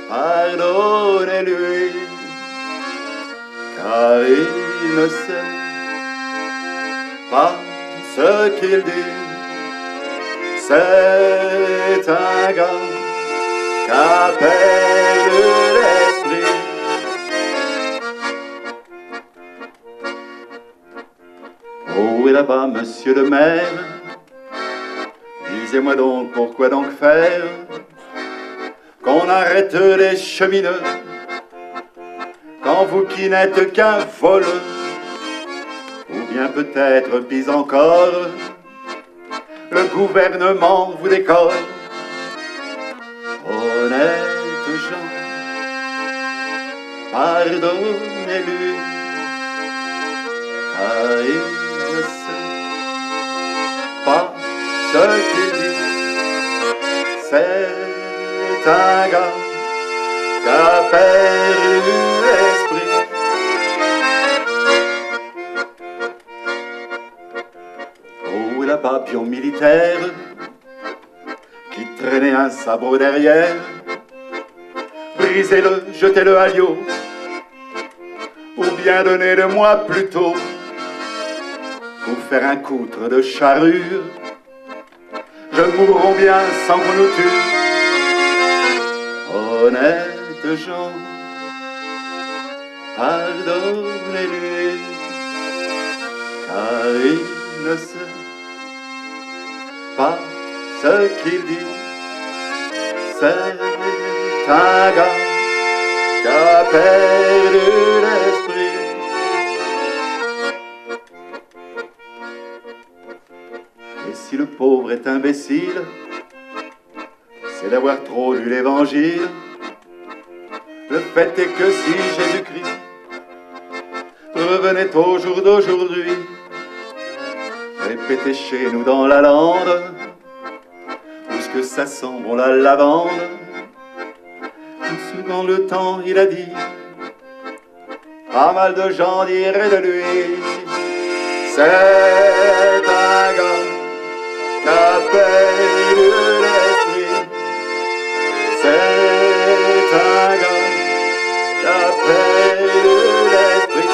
pardonnez-lui, car il ne sait pas ce qu'il dit. C'est un gars qu'appelle l'esprit. Oh, et là-bas, monsieur le maire, disez-moi donc pourquoi donc faire qu'on arrête les cheminots quand vous qui n'êtes qu'un voleur, ou bien peut-être pis encore, le gouvernement vous décore. Honnête gens, pardonnez-lui, car il ne sait pas ce qu'il dit. C'est un gars qu'appelle l'esprit. Oh, là-bas papillon militaire qui traînait un sabot derrière. Brisez-le, jetez-le à l'eau, ou bien donnez-le-moi plutôt pour faire un coutre de charrue. Je mourrai bien sans qu'on nous tue. Honnêtes gens, pardonnez-lui, car il ne sait pas ce qu'il dit. C'est un gars qui a perdu l'esprit. Et si le pauvre est imbécile, c'est d'avoir trop lu l'Évangile. Le fait est que si Jésus-Christ revenait au jour d'aujourd'hui, répétez chez nous dans la lande, où ce que ça sent bon la lavande. Dans le temps, il a dit, pas mal de gens diraient de lui, c'est un gars qui a perdu l'esprit. C'est un gars qui a perdu l'esprit.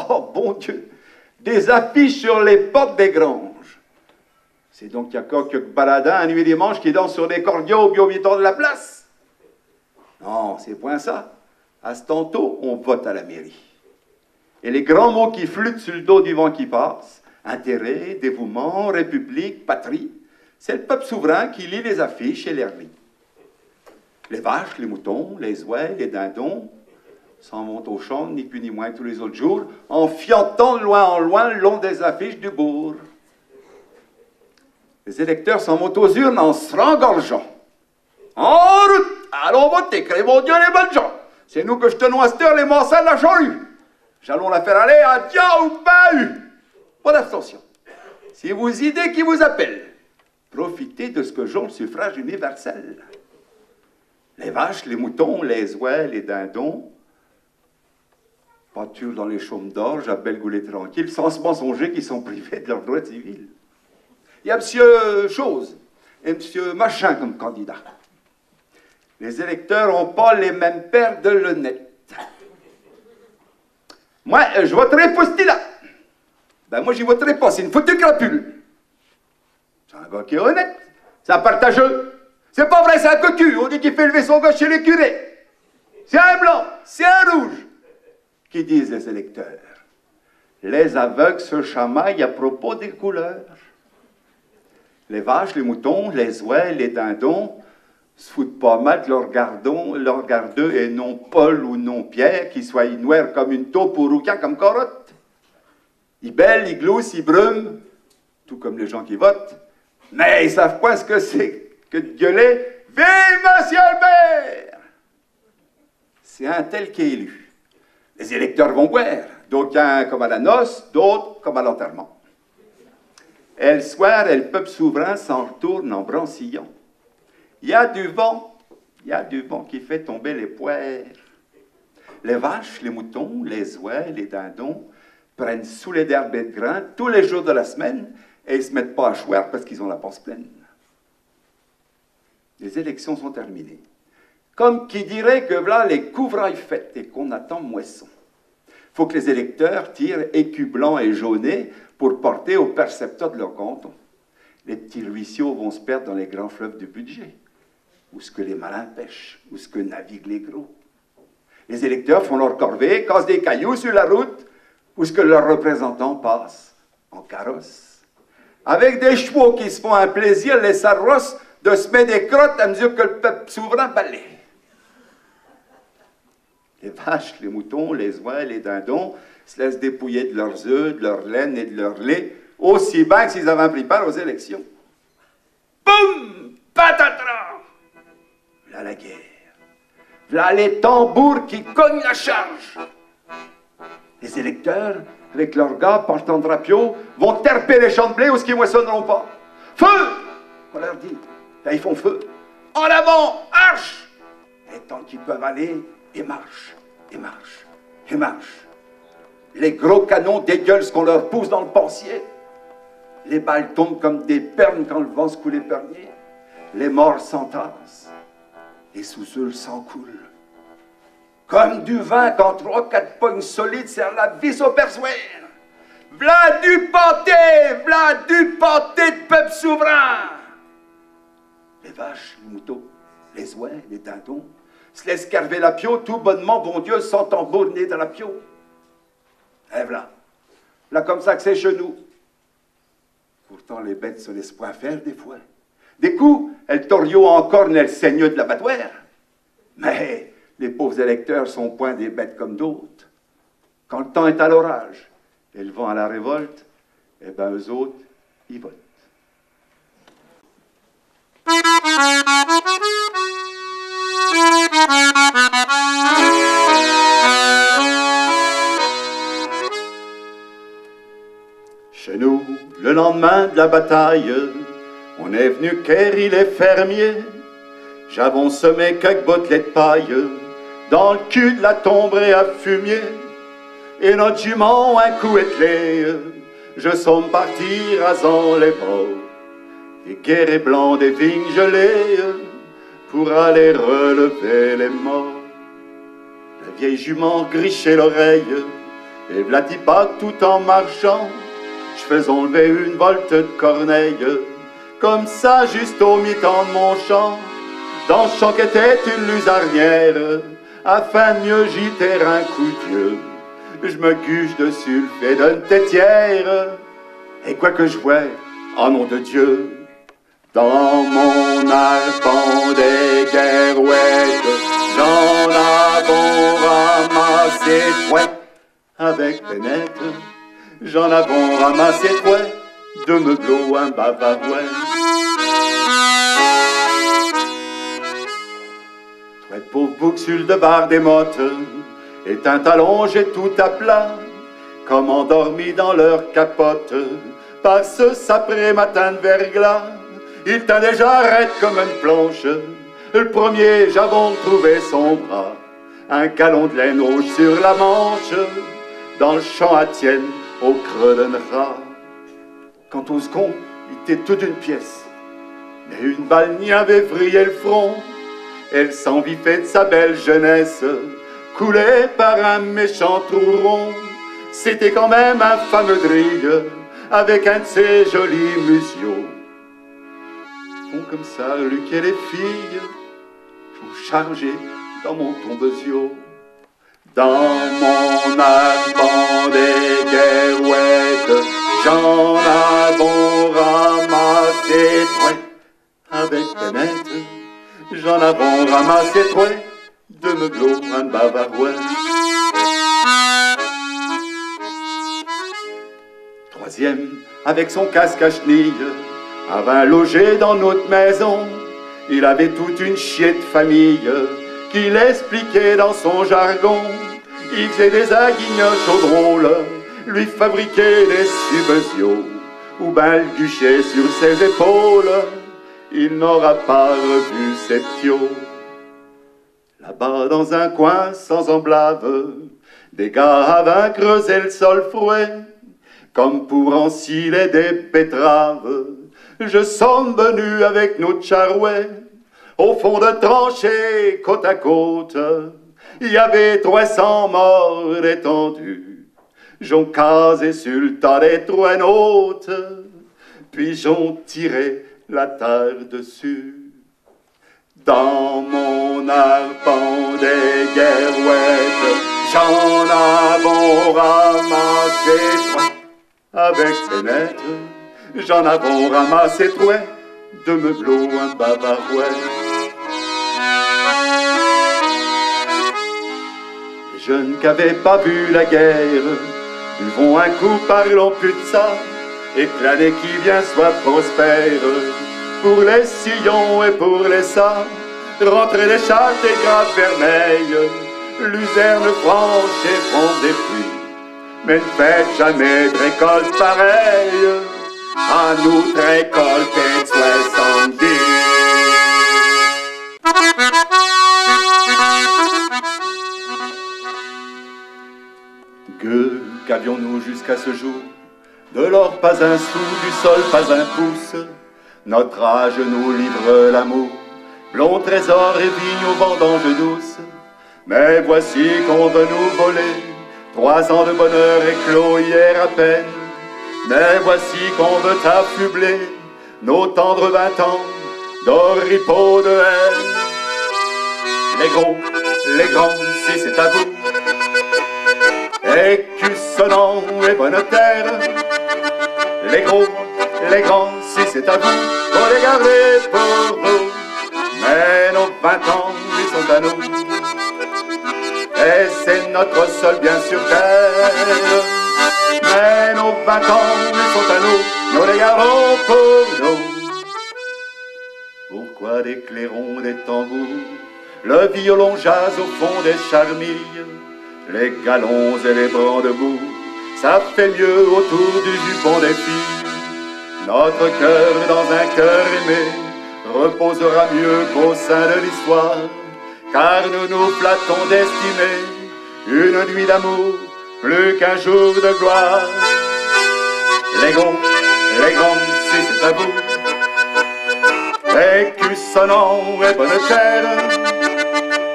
Oh, bon Dieu! Des affiches sur les portes des granges. C'est donc qu'il y a quelques baladins un nuit dimanche qui dansent sur des cordiaux au mi-temps de la place. Non, c'est point ça. À ce tantôt, on vote à la mairie. Et les grands mots qui flûtent sur le dos du vent qui passe, intérêt, dévouement, république, patrie, c'est le peuple souverain qui lit les affiches et les relit. Les vaches, les moutons, les ouets, les dindons s'en vont au champ, ni plus ni moins que tous les autres jours, en fiantant de loin en loin le long des affiches du bourg. Les électeurs s'en vont aux urnes en se rengorgeant. En route! Allons voter, crée mon Dieu les bonnes gens! C'est nous que je tenons à cette heure les mansards de la charrue. J'allons la faire aller à dia ou bahut. Pas d'abstention. Si vous idées qui vous appellent, profitez de ce que j'ont le suffrage universel. Les vaches, les moutons, les ouets, les dindons, pâturent dans les chaumes d'orge à Belgoulet tranquille, sans se mensonger qu'ils sont privés de leurs droits civils. Il y a M. Chose et M. Machin comme candidat. Les électeurs n'ont pas les mêmes paires de lunettes. Moi, je voterai pour ce là. Ben moi, j'y voterai pas, c'est une foutue crapule. C'est un gars qui est honnête, c'est un partageux. C'est pas vrai, c'est un cocu, on dit qu'il fait lever son gars chez les curés. C'est un blanc, c'est un rouge. Qui disent les électeurs? Les aveugles se chamaillent à propos des couleurs. Les vaches, les moutons, les ouets, les dindons se foutent pas mal de leur gardeux et non Paul ou non Pierre, qui soit noirs comme une taupe ou rouquin comme carotte. Ils bêlent, ils gloussent, ils brument, tout comme les gens qui votent, mais ils savent pas ce que c'est que de gueuler « Vive Monsieur le maire !» C'est un tel qui est élu. Les électeurs vont boire, d'aucuns comme à la noce, d'autres comme à l'enterrement. Et le soir, le peuple souverain s'en retourne en brancillant. Il y a du vent qui fait tomber les poires. Les vaches, les moutons, les ouets, les dindons prennent sous les d'herbe et de grains tous les jours de la semaine et ils ne se mettent pas à choir parce qu'ils ont la panse pleine. Les élections sont terminées. Comme qui dirait que voilà les couvrailles faites et qu'on attend moisson. Il faut que les électeurs tirent écus blancs et jaunés pour porter au percepteur de leur canton. Les petits ruisseaux vont se perdre dans les grands fleuves du budget, où ce que les malins pêchent, où ce que naviguent les gros. Les électeurs font leur corvée, cassent des cailloux sur la route, où ce que leurs représentants passent en carrosse. Avec des chevaux qui se font un plaisir, les sarrosses, de se mettre des crottes à mesure que le peuple souverain balaie. Les vaches, les moutons, les oies, les dindons se laissent dépouiller de leurs œufs, de leur laine et de leur lait, aussi bien que s'ils avaient pris part aux élections. Boum! Patatras! Voilà la guerre. Voilà les tambours qui cognent la charge. Les électeurs, avec leurs gars portant drapeau, vont terper les champs de blé où ce qui moissonneront pas. Feu! On leur dit. Là, ils font feu. En avant! Marche! Et tant qu'ils peuvent aller, ils marchent, ils marchent, ils marchent. Les gros canons dégueulent ce qu'on leur pousse dans le pensier. Les balles tombent comme des perles quand le vent secoue les perniers. Les morts s'entassent. Et sous eux, le sang coule. Comme du vin quand 3-4 pognes solides serrent la vis au perçoir. V'là du pâté de peuple souverain. Les vaches, les moutons, les oies, les dindons se laissent carver la pio, tout bonnement, bon Dieu, sans tambouriner dans la pio. Et voilà. Là, comme ça que c'est chez nous. Pourtant, les bêtes se laissent point faire des fois. Des coups, elles torillent encore le seigneur de l'abattoir. Mais les pauvres électeurs sont point des bêtes comme d'autres. Quand le temps est à l'orage et le vent à la révolte, eh ben eux autres, ils votent. Chez nous, le lendemain de la bataille, on est venu quérir les fermiers. J'avons semé quelques bottelets de paille dans le cul de la tomberie à fumier. Et notre jument, un coup ételé, je somme parti rasant les bords. Des guérets blancs, des vignes gelées, pour aller relever les morts. La vieille jument grichait l'oreille, et Vladipak tout en marchant, je fais enlever une volte de corneille, comme ça juste au mi-temps de mon champ, dans le champ qu'était une lusarnière, afin de mieux gîter un coup de Dieu. Je me guche dessus le fait d'une tétière, et quoi que je vois, en nom de Dieu, dans mon arpent des guerouettes, j'en avons ramassé trois, avec pénètre, j'en avons ramassé trois, de meubleaux un bavarois. Trois pauvres bouxules de barre des mottes, éteintes allongées tout à plat, comme endormis dans leur capote, par ce sapré matin de verglas. Il t'a déjà raide comme une planche. Le premier, j'avons trouvé son bras, un calon de laine rouge sur la manche, dans le champ à Tienne, au creux d'un rat. Quant au second, il était tout d'une pièce, mais une balle n'y avait vrillé le front. Elle s'envifait de sa belle jeunesse, coulée par un méchant trou rond. C'était quand même un fameux drille, avec un de ses jolis museaux. Comme ça, Luc et les filles sont chargés dans mon tombeziau. Dans mon arpent des guerouettes, j'en avons ramassé trois. Avec pénètre, j'en avons ramassé trois, de meubleaux, un bavarois. Troisième, avec son casque à chenilles, avait logé dans notre maison. Il avait toute une chier de famille qu'il expliquait dans son jargon. Il faisait des aguignoches au drôle, lui fabriquait des subventions, ou ben le guichet sur ses épaules. Il n'aura pas revu ses ptios. Là-bas dans un coin sans emblave, des gars avaient creusé le sol frouet, comme pour ensiler des betteraves. Je somme venu avec notre charouet, au fond de tranchée, côte à côte, il y avait 300 morts étendus. J'en casé sur le tas des trois nôtres, puis j'en tiré la terre dessus. Dans mon arpent des guerouettes, j'en avons ramassé trois, avec pénètre. J'en avons ramassé trois, de meubleaux, un bavarois. jeunes qui n'avaient pas vu la guerre, buvons un coup, parlons plus de ça, et que l'année qui vient soit prospère. Pour les sillons et pour les sables, rentrez les châtes et grappes vermeilles, luzerne franche et fronde des pluies, mais ne faites jamais de récolte pareille, à nous de récolter de 70. Qu'avions-nous jusqu'à ce jour? De l'or pas un sou, du sol pas un pouce. Notre âge nous livre l'amour, blond trésor et vigne aux vendanges douces. Mais voici qu'on veut nous voler 3 ans de bonheur éclos hier à peine. Mais voici qu'on veut affubler nos tendres 20 ans d'oripeaux de haine. Les gros, les grands, si c'est à vous, écus sonnants et bonne terre. Les gros, les grands, si c'est à vous, faut les garder pour vous. Mais nos 20 ans, ils sont à nous, et c'est notre seul bien sur terre. Mais nos 20 ans, ils sont à nous, nous les gardons pour nous. Pourquoi des clairons, des tambours, le violon jase au fond des charmilles, les galons et les brandebourgs, ça fait mieux autour du jupon des filles. Notre cœur dans un cœur aimé reposera mieux qu'au sein de l'histoire, car nous nous flattons d'estimer une nuit d'amour plus qu'un jour de gloire. Les gros, les grands, si c'est à vous, écus sonnants et bonne terre.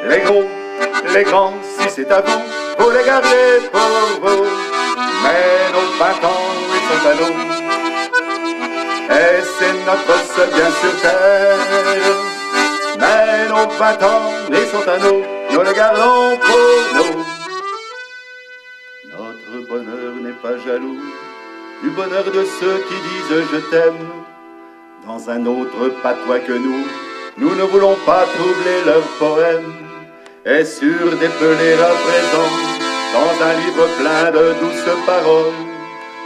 Les gros, les grands, si c'est à vous, faut les garder pour vous. Mais nos 20 ans, ils sont à nous, et c'est notre seul bien sur terre. Mais nos 20 ans, ils sont à nous, nous les gardons pour nous. Notre bonheur n'est pas jaloux du bonheur de ceux qui disent je t'aime. Dans un autre patois que nous ne voulons pas troubler leurs poèmes. Et sur des pelés à présent, dans un livre plein de douces paroles,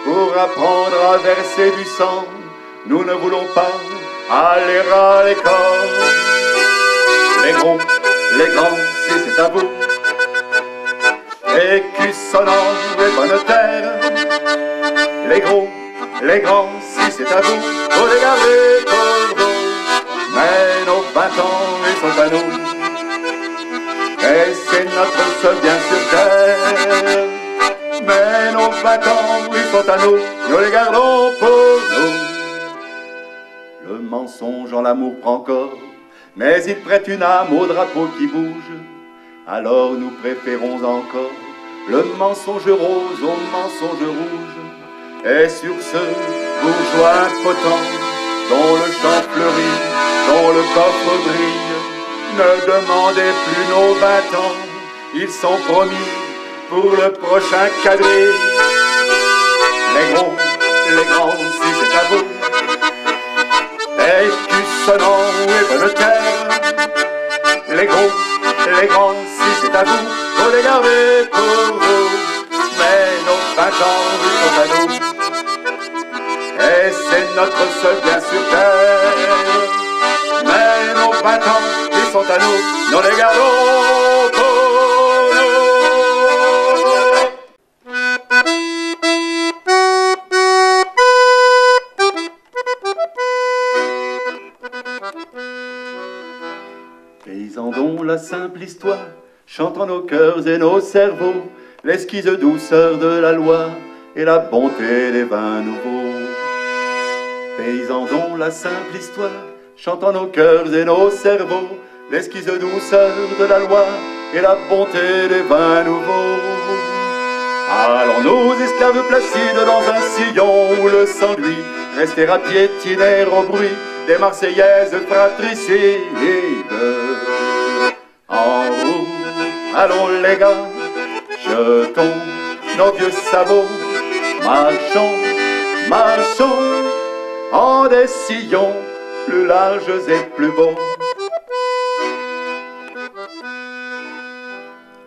pour apprendre à verser du sang, nous ne voulons pas aller à l'école. Les gros, les grands, si c'est à vous, écus sonnants et bonne terre. Les gros, les grands, si c'est à vous, faut les garder pour vous. Mais nos 20 ans, ils sont à nous, et c'est notre seul bien sur terre. Mais nos 20 ans, ils sont à nous, nous les gardons pour nous. Le mensonge en l'amour prend corps, mais il prête une âme au drapeau qui bouge. Alors nous préférons encore le mensonge rose au mensonge rouge. Et sur ce bourgeois impotent, dont le champ fleurit, dont le coffre brille, ne demandez plus nos 20 ans, ils sont promis pour le prochain quadrille. Les gros, les grands, si c'est à vous, écus sonnants et bonne terre. Les gros, les grands, si c'est à vous, faut les garder pour vous. Mais nos 20 ans, ils sont à nous, et c'est notre seul bien sur terre. Mais nos 20 ans, ils sont à nous, nous les gardons pour nous. Paysans dont la simple histoire chante en nos cœurs et nos cerveaux l'esquisse douceur de la loi et la bonté des vins nouveaux. Paysans dont la simple histoire chante en nos cœurs et nos cerveaux l'esquisse douceur de la loi et la bonté des vins nouveaux. Allons-nous, esclaves placides, dans un sillon où le sang lui rester à piétiner au bruit des Marseillaises fratricides. En route, allons les gars, jetons nos vieux sabots, marchons, marchons, en des sillons plus larges et plus beaux.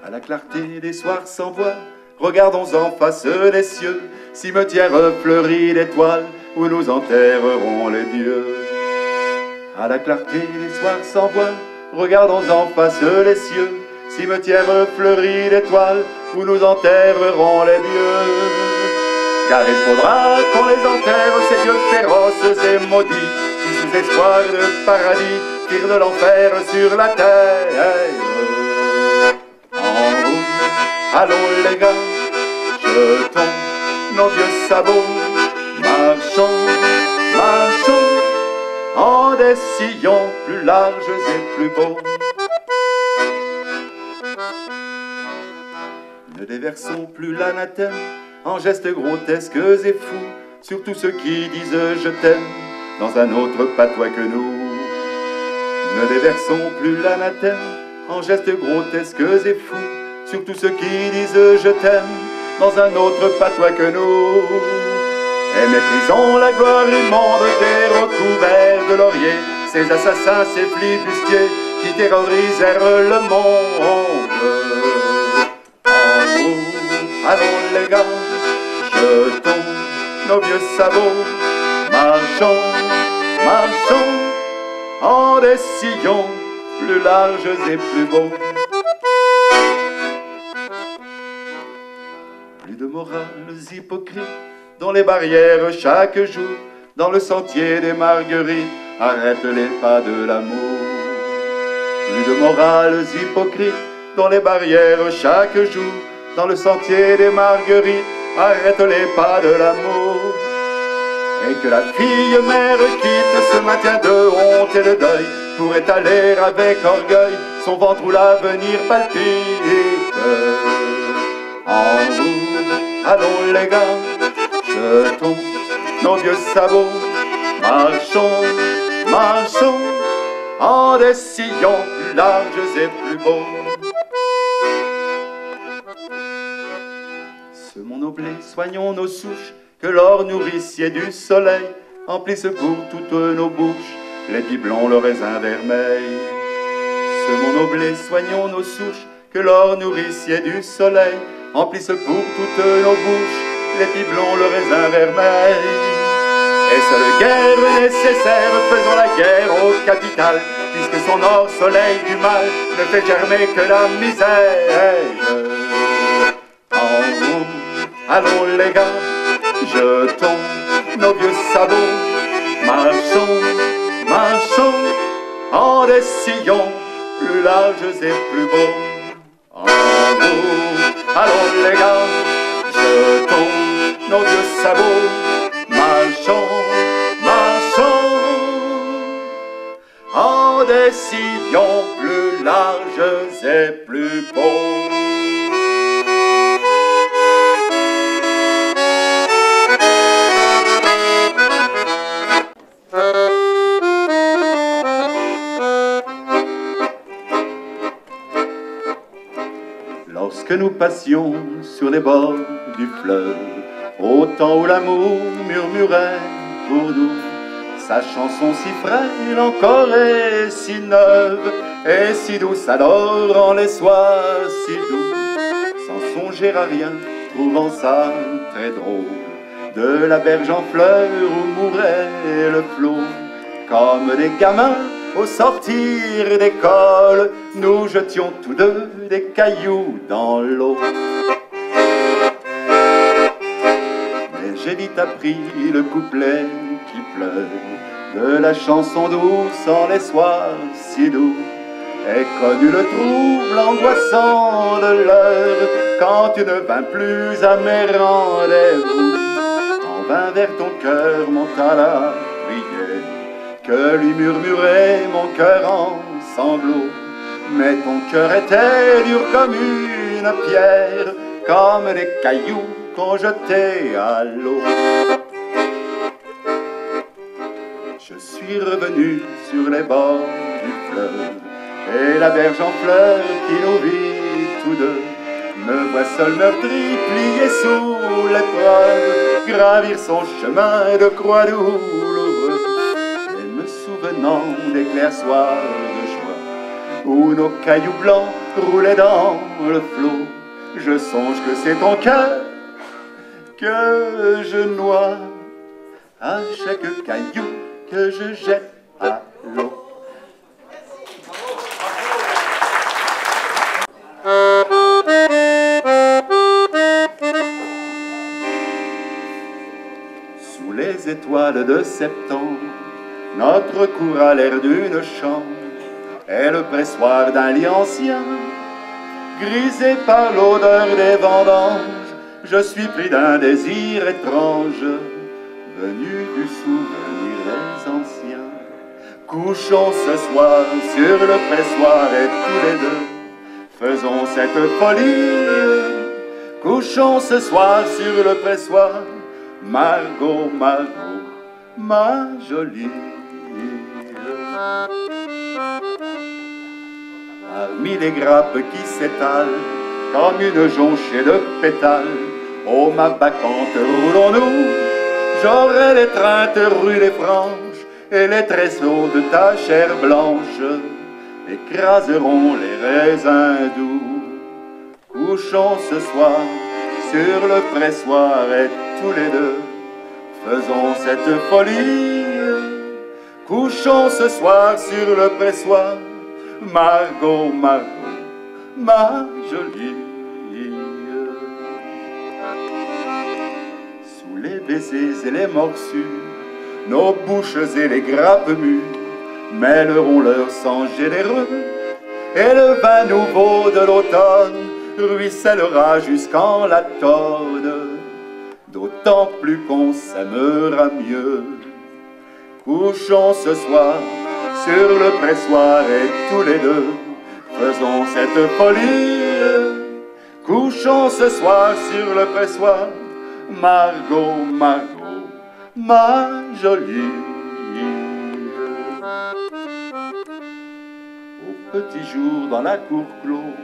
À la clarté des soirs sans voix, regardons en face les cieux, cimetière fleuri d'étoiles, où nous enterrerons les dieux. À la clarté des soirs sans voix, regardons en face les cieux, cimetière fleuri d'étoiles, où nous enterrerons les dieux. Car il faudra qu'on les enterre, ces dieux féroces et maudits, qui sous espoir de paradis, tirent de l'enfer sur la terre. En route, allons les gars, jetons nos vieux sabots, marchons, marchons, en des sillons plus larges et plus beaux. Ne déversons plus l'anathème en gestes grotesques et fous sur tous ceux qui disent « je t'aime » dans un autre patois que nous. Ne déversons plus l'anathème en gestes grotesques et fous sur tous ceux qui disent « je t'aime » dans un autre patois que nous. Et méprisons la gloire immonde des recouverts de laurier, ces assassins, ces flibustiers qui terrorisèrent le monde. En route, allons les gars, jetons nos vieux sabots, marchons, marchons, en des sillons plus larges et plus beaux. Plus de morales hypocrites dans les barrières chaque jour, dans le sentier des marguerites, arrête les pas de l'amour. Plus de morales hypocrites dans les barrières chaque jour, dans le sentier des marguerites, arrête les pas de l'amour. Et que la fille mère quitte ce matin de honte et de deuil, pour étaler avec orgueil son ventre où l'avenir palpite. En route, allons les gars, jetons nos vieux sabots, marchons, marchons, en des sillons plus larges et plus beaux. Semons nos blés, soignons nos souches, que l'or nourricier du soleil emplisse pour toutes nos bouches l'épi blanc, le raisin vermeil. Semons nos blés, soignons nos souches, que l'or nourricier du soleil emplisse pour toutes nos bouches l'épi blanc, le raisin vermeil. Et seule guerre nécessaire, faisons la guerre au capital, puisque son or, soleil du mal, ne fait germer que la misère. En route, allons les gars, jetons nos vieux sabots, marchons, marchons, en des sillons plus larges et plus beaux. En route, allons les gars, jetons nos vieux sabots, marchons, marchons, en des sillons plus larges et plus beaux. Lorsque nous passions sur les bords du fleuve, au temps où l'amour murmurait pour nous sa chanson si frêle encore et si neuve, et si douce alors en les soirs si doux, sans songer à rien, trouvant ça très drôle, de la berge en fleurs où mourait le flot, comme des gamins au sortir d'école, nous jetions tous deux des cailloux dans l'eau. Mais j'ai vite appris le couplet qui pleure de la chanson douce en les soirs si doux, et connu le trouble angoissant de l'heure, quand tu ne vins plus à mes rendez-vous. En vain vers ton cœur monta la prière, que lui murmurait mon cœur en sanglots. Mais ton cœur était dur comme une pierre, comme des cailloux qu'on jetait à l'eau. Je suis revenu sur les bords du fleuve, et la berge en fleurs qui nous vit tous deux, me voit seul meurtri, plié sous l'épreuve, gravir son chemin de croix douloureux, et me souvenant des clairs soirs de joie, où nos cailloux blancs roulait dans le flot. Je songe que c'est ton cœur que je noie à chaque caillou que je jette à l'eau. Sous les étoiles de septembre, notre cour a l'air d'une chambre, est le pressoir d'un lit ancien, grisé par l'odeur des vendanges. Je suis pris d'un désir étrange, venu du souvenir des anciens. Couchons ce soir sur le pressoir et tous les deux faisons cette folie. Couchons ce soir sur le pressoir, Margot, Margot, ma jolie. Parmi les grappes qui s'étalent comme une jonchée de pétales, ô ma bacchante, roulons-nous. J'aurai l'étreinte rue des Franches et les tresseaux de ta chair blanche écraseront les raisins doux. Couchons ce soir sur le pressoir et tous les deux faisons cette folie. Couchons ce soir sur le pressoir, Margot, Margot, ma jolie. Sous les baisers et les morsures, nos bouches et les grappes mûres mêleront leur sang généreux, et le vin nouveau de l'automne ruissellera jusqu'en l'automne, d'autant plus qu'on s'aimera mieux. Couchons ce soir sur le pressoir et tous les deux faisons cette folie. Couchons ce soir sur le pressoir, Margot, Margot, ma jolie. Au petit jour dans la cour close,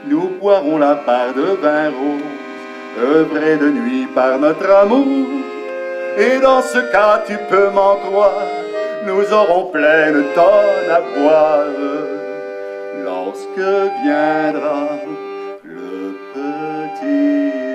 nous boirons la part de vin rose, œuvré de nuit par notre amour. Et dans ce cas, tu peux m'en croire, nous aurons pleine tonne à boire lorsque viendra le petit jour.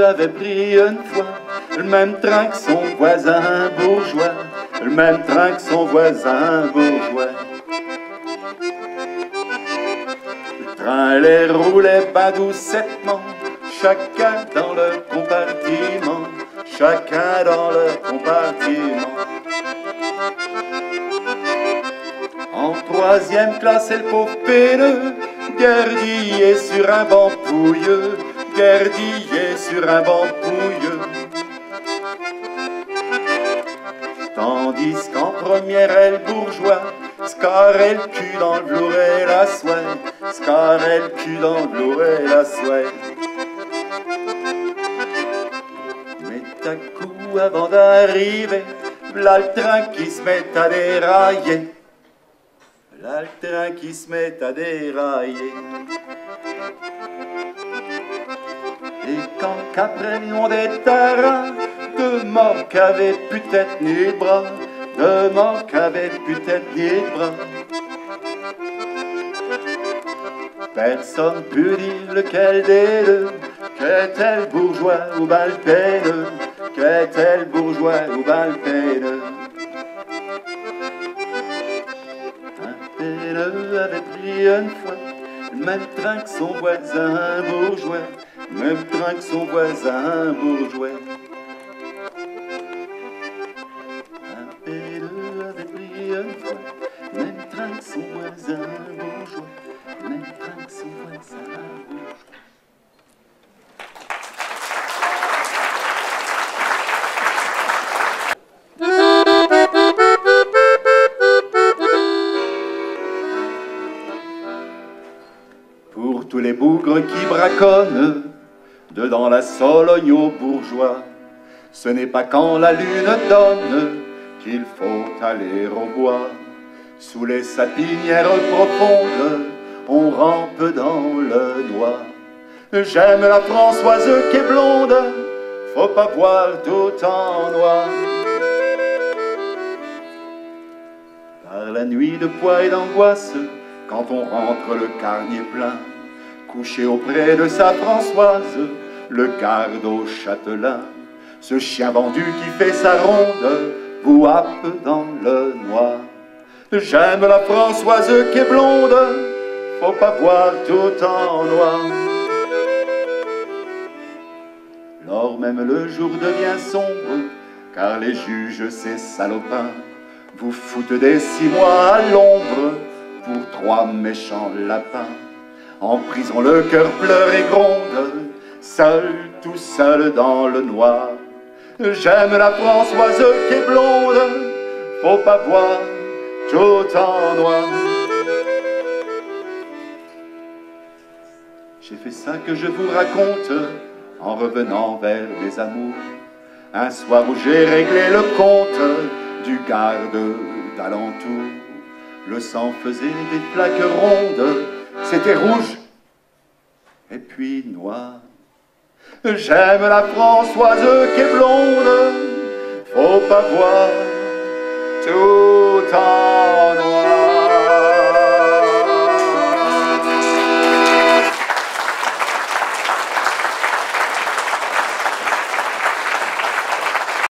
Avait pris une fois le même train que son voisin bourgeois, le même train que son voisin bourgeois. Le train les roulait pas doucettement, chacun dans leur compartiment, chacun dans leur compartiment. En troisième classe, et le pauvre peineux, gardillé sur un banc pouilleux, gardillé sur un banc pouilleux. Tandis qu'en première, elle bourgeois, scarrait le cul dans le velours et la soie, scarrait le cul dans le velours et la soie. Mais à coup, avant d'arriver, v'là le train qui se met à dérailler, v'là le train qui se met à dérailler. Et quand qu'après on des terrains, de mort qu'avait pu tête ni de bras, de mort qu'avait pu tête ni de bras. Personne put dire lequel des deux, qu'est-elle bourgeois ou ben le peineux, qu'est-elle bourgeois ou ben le peineux. Un peineux avait pris une fois le même train que son voisin bourgeois, même train que son voisin bourgeois. Un peineux avait pris une fois même train que son voisin bourgeois, même train que son voisin bourgeois. pour tous les bougres qui braconnent dedans la Sologne aux bourgeois. Ce n'est pas quand la lune donne qu'il faut aller au bois. Sous les sapinières profondes, on rampe dans le noir. J'aime la Françoise qui est blonde, faut pas voir tout en noir. Par la nuit de poids et d'angoisse, quand on rentre le carnier plein, couché auprès de sa Françoise, le garde au châtelain, ce chien vendu qui fait sa ronde, vous happe dans le noir. J'aime la Françoise qui est blonde, faut pas voir tout en noir. Lors même le jour devient sombre, car les juges, ces salopins, vous foutent des 6 mois à l'ombre pour 3 méchants lapins. En prison le cœur pleure et gronde, seul, tout seul dans le noir. J'aime la Françoise qui est blonde, faut pas voir tout en noir. J'ai fait ça que je vous raconte en revenant vers les amours. Un soir où j'ai réglé le compte du garde d'alentour. Le sang faisait des flaques rondes, c'était rouge et puis noir. J'aime la Françoise qui est blonde, faut pas voir tout en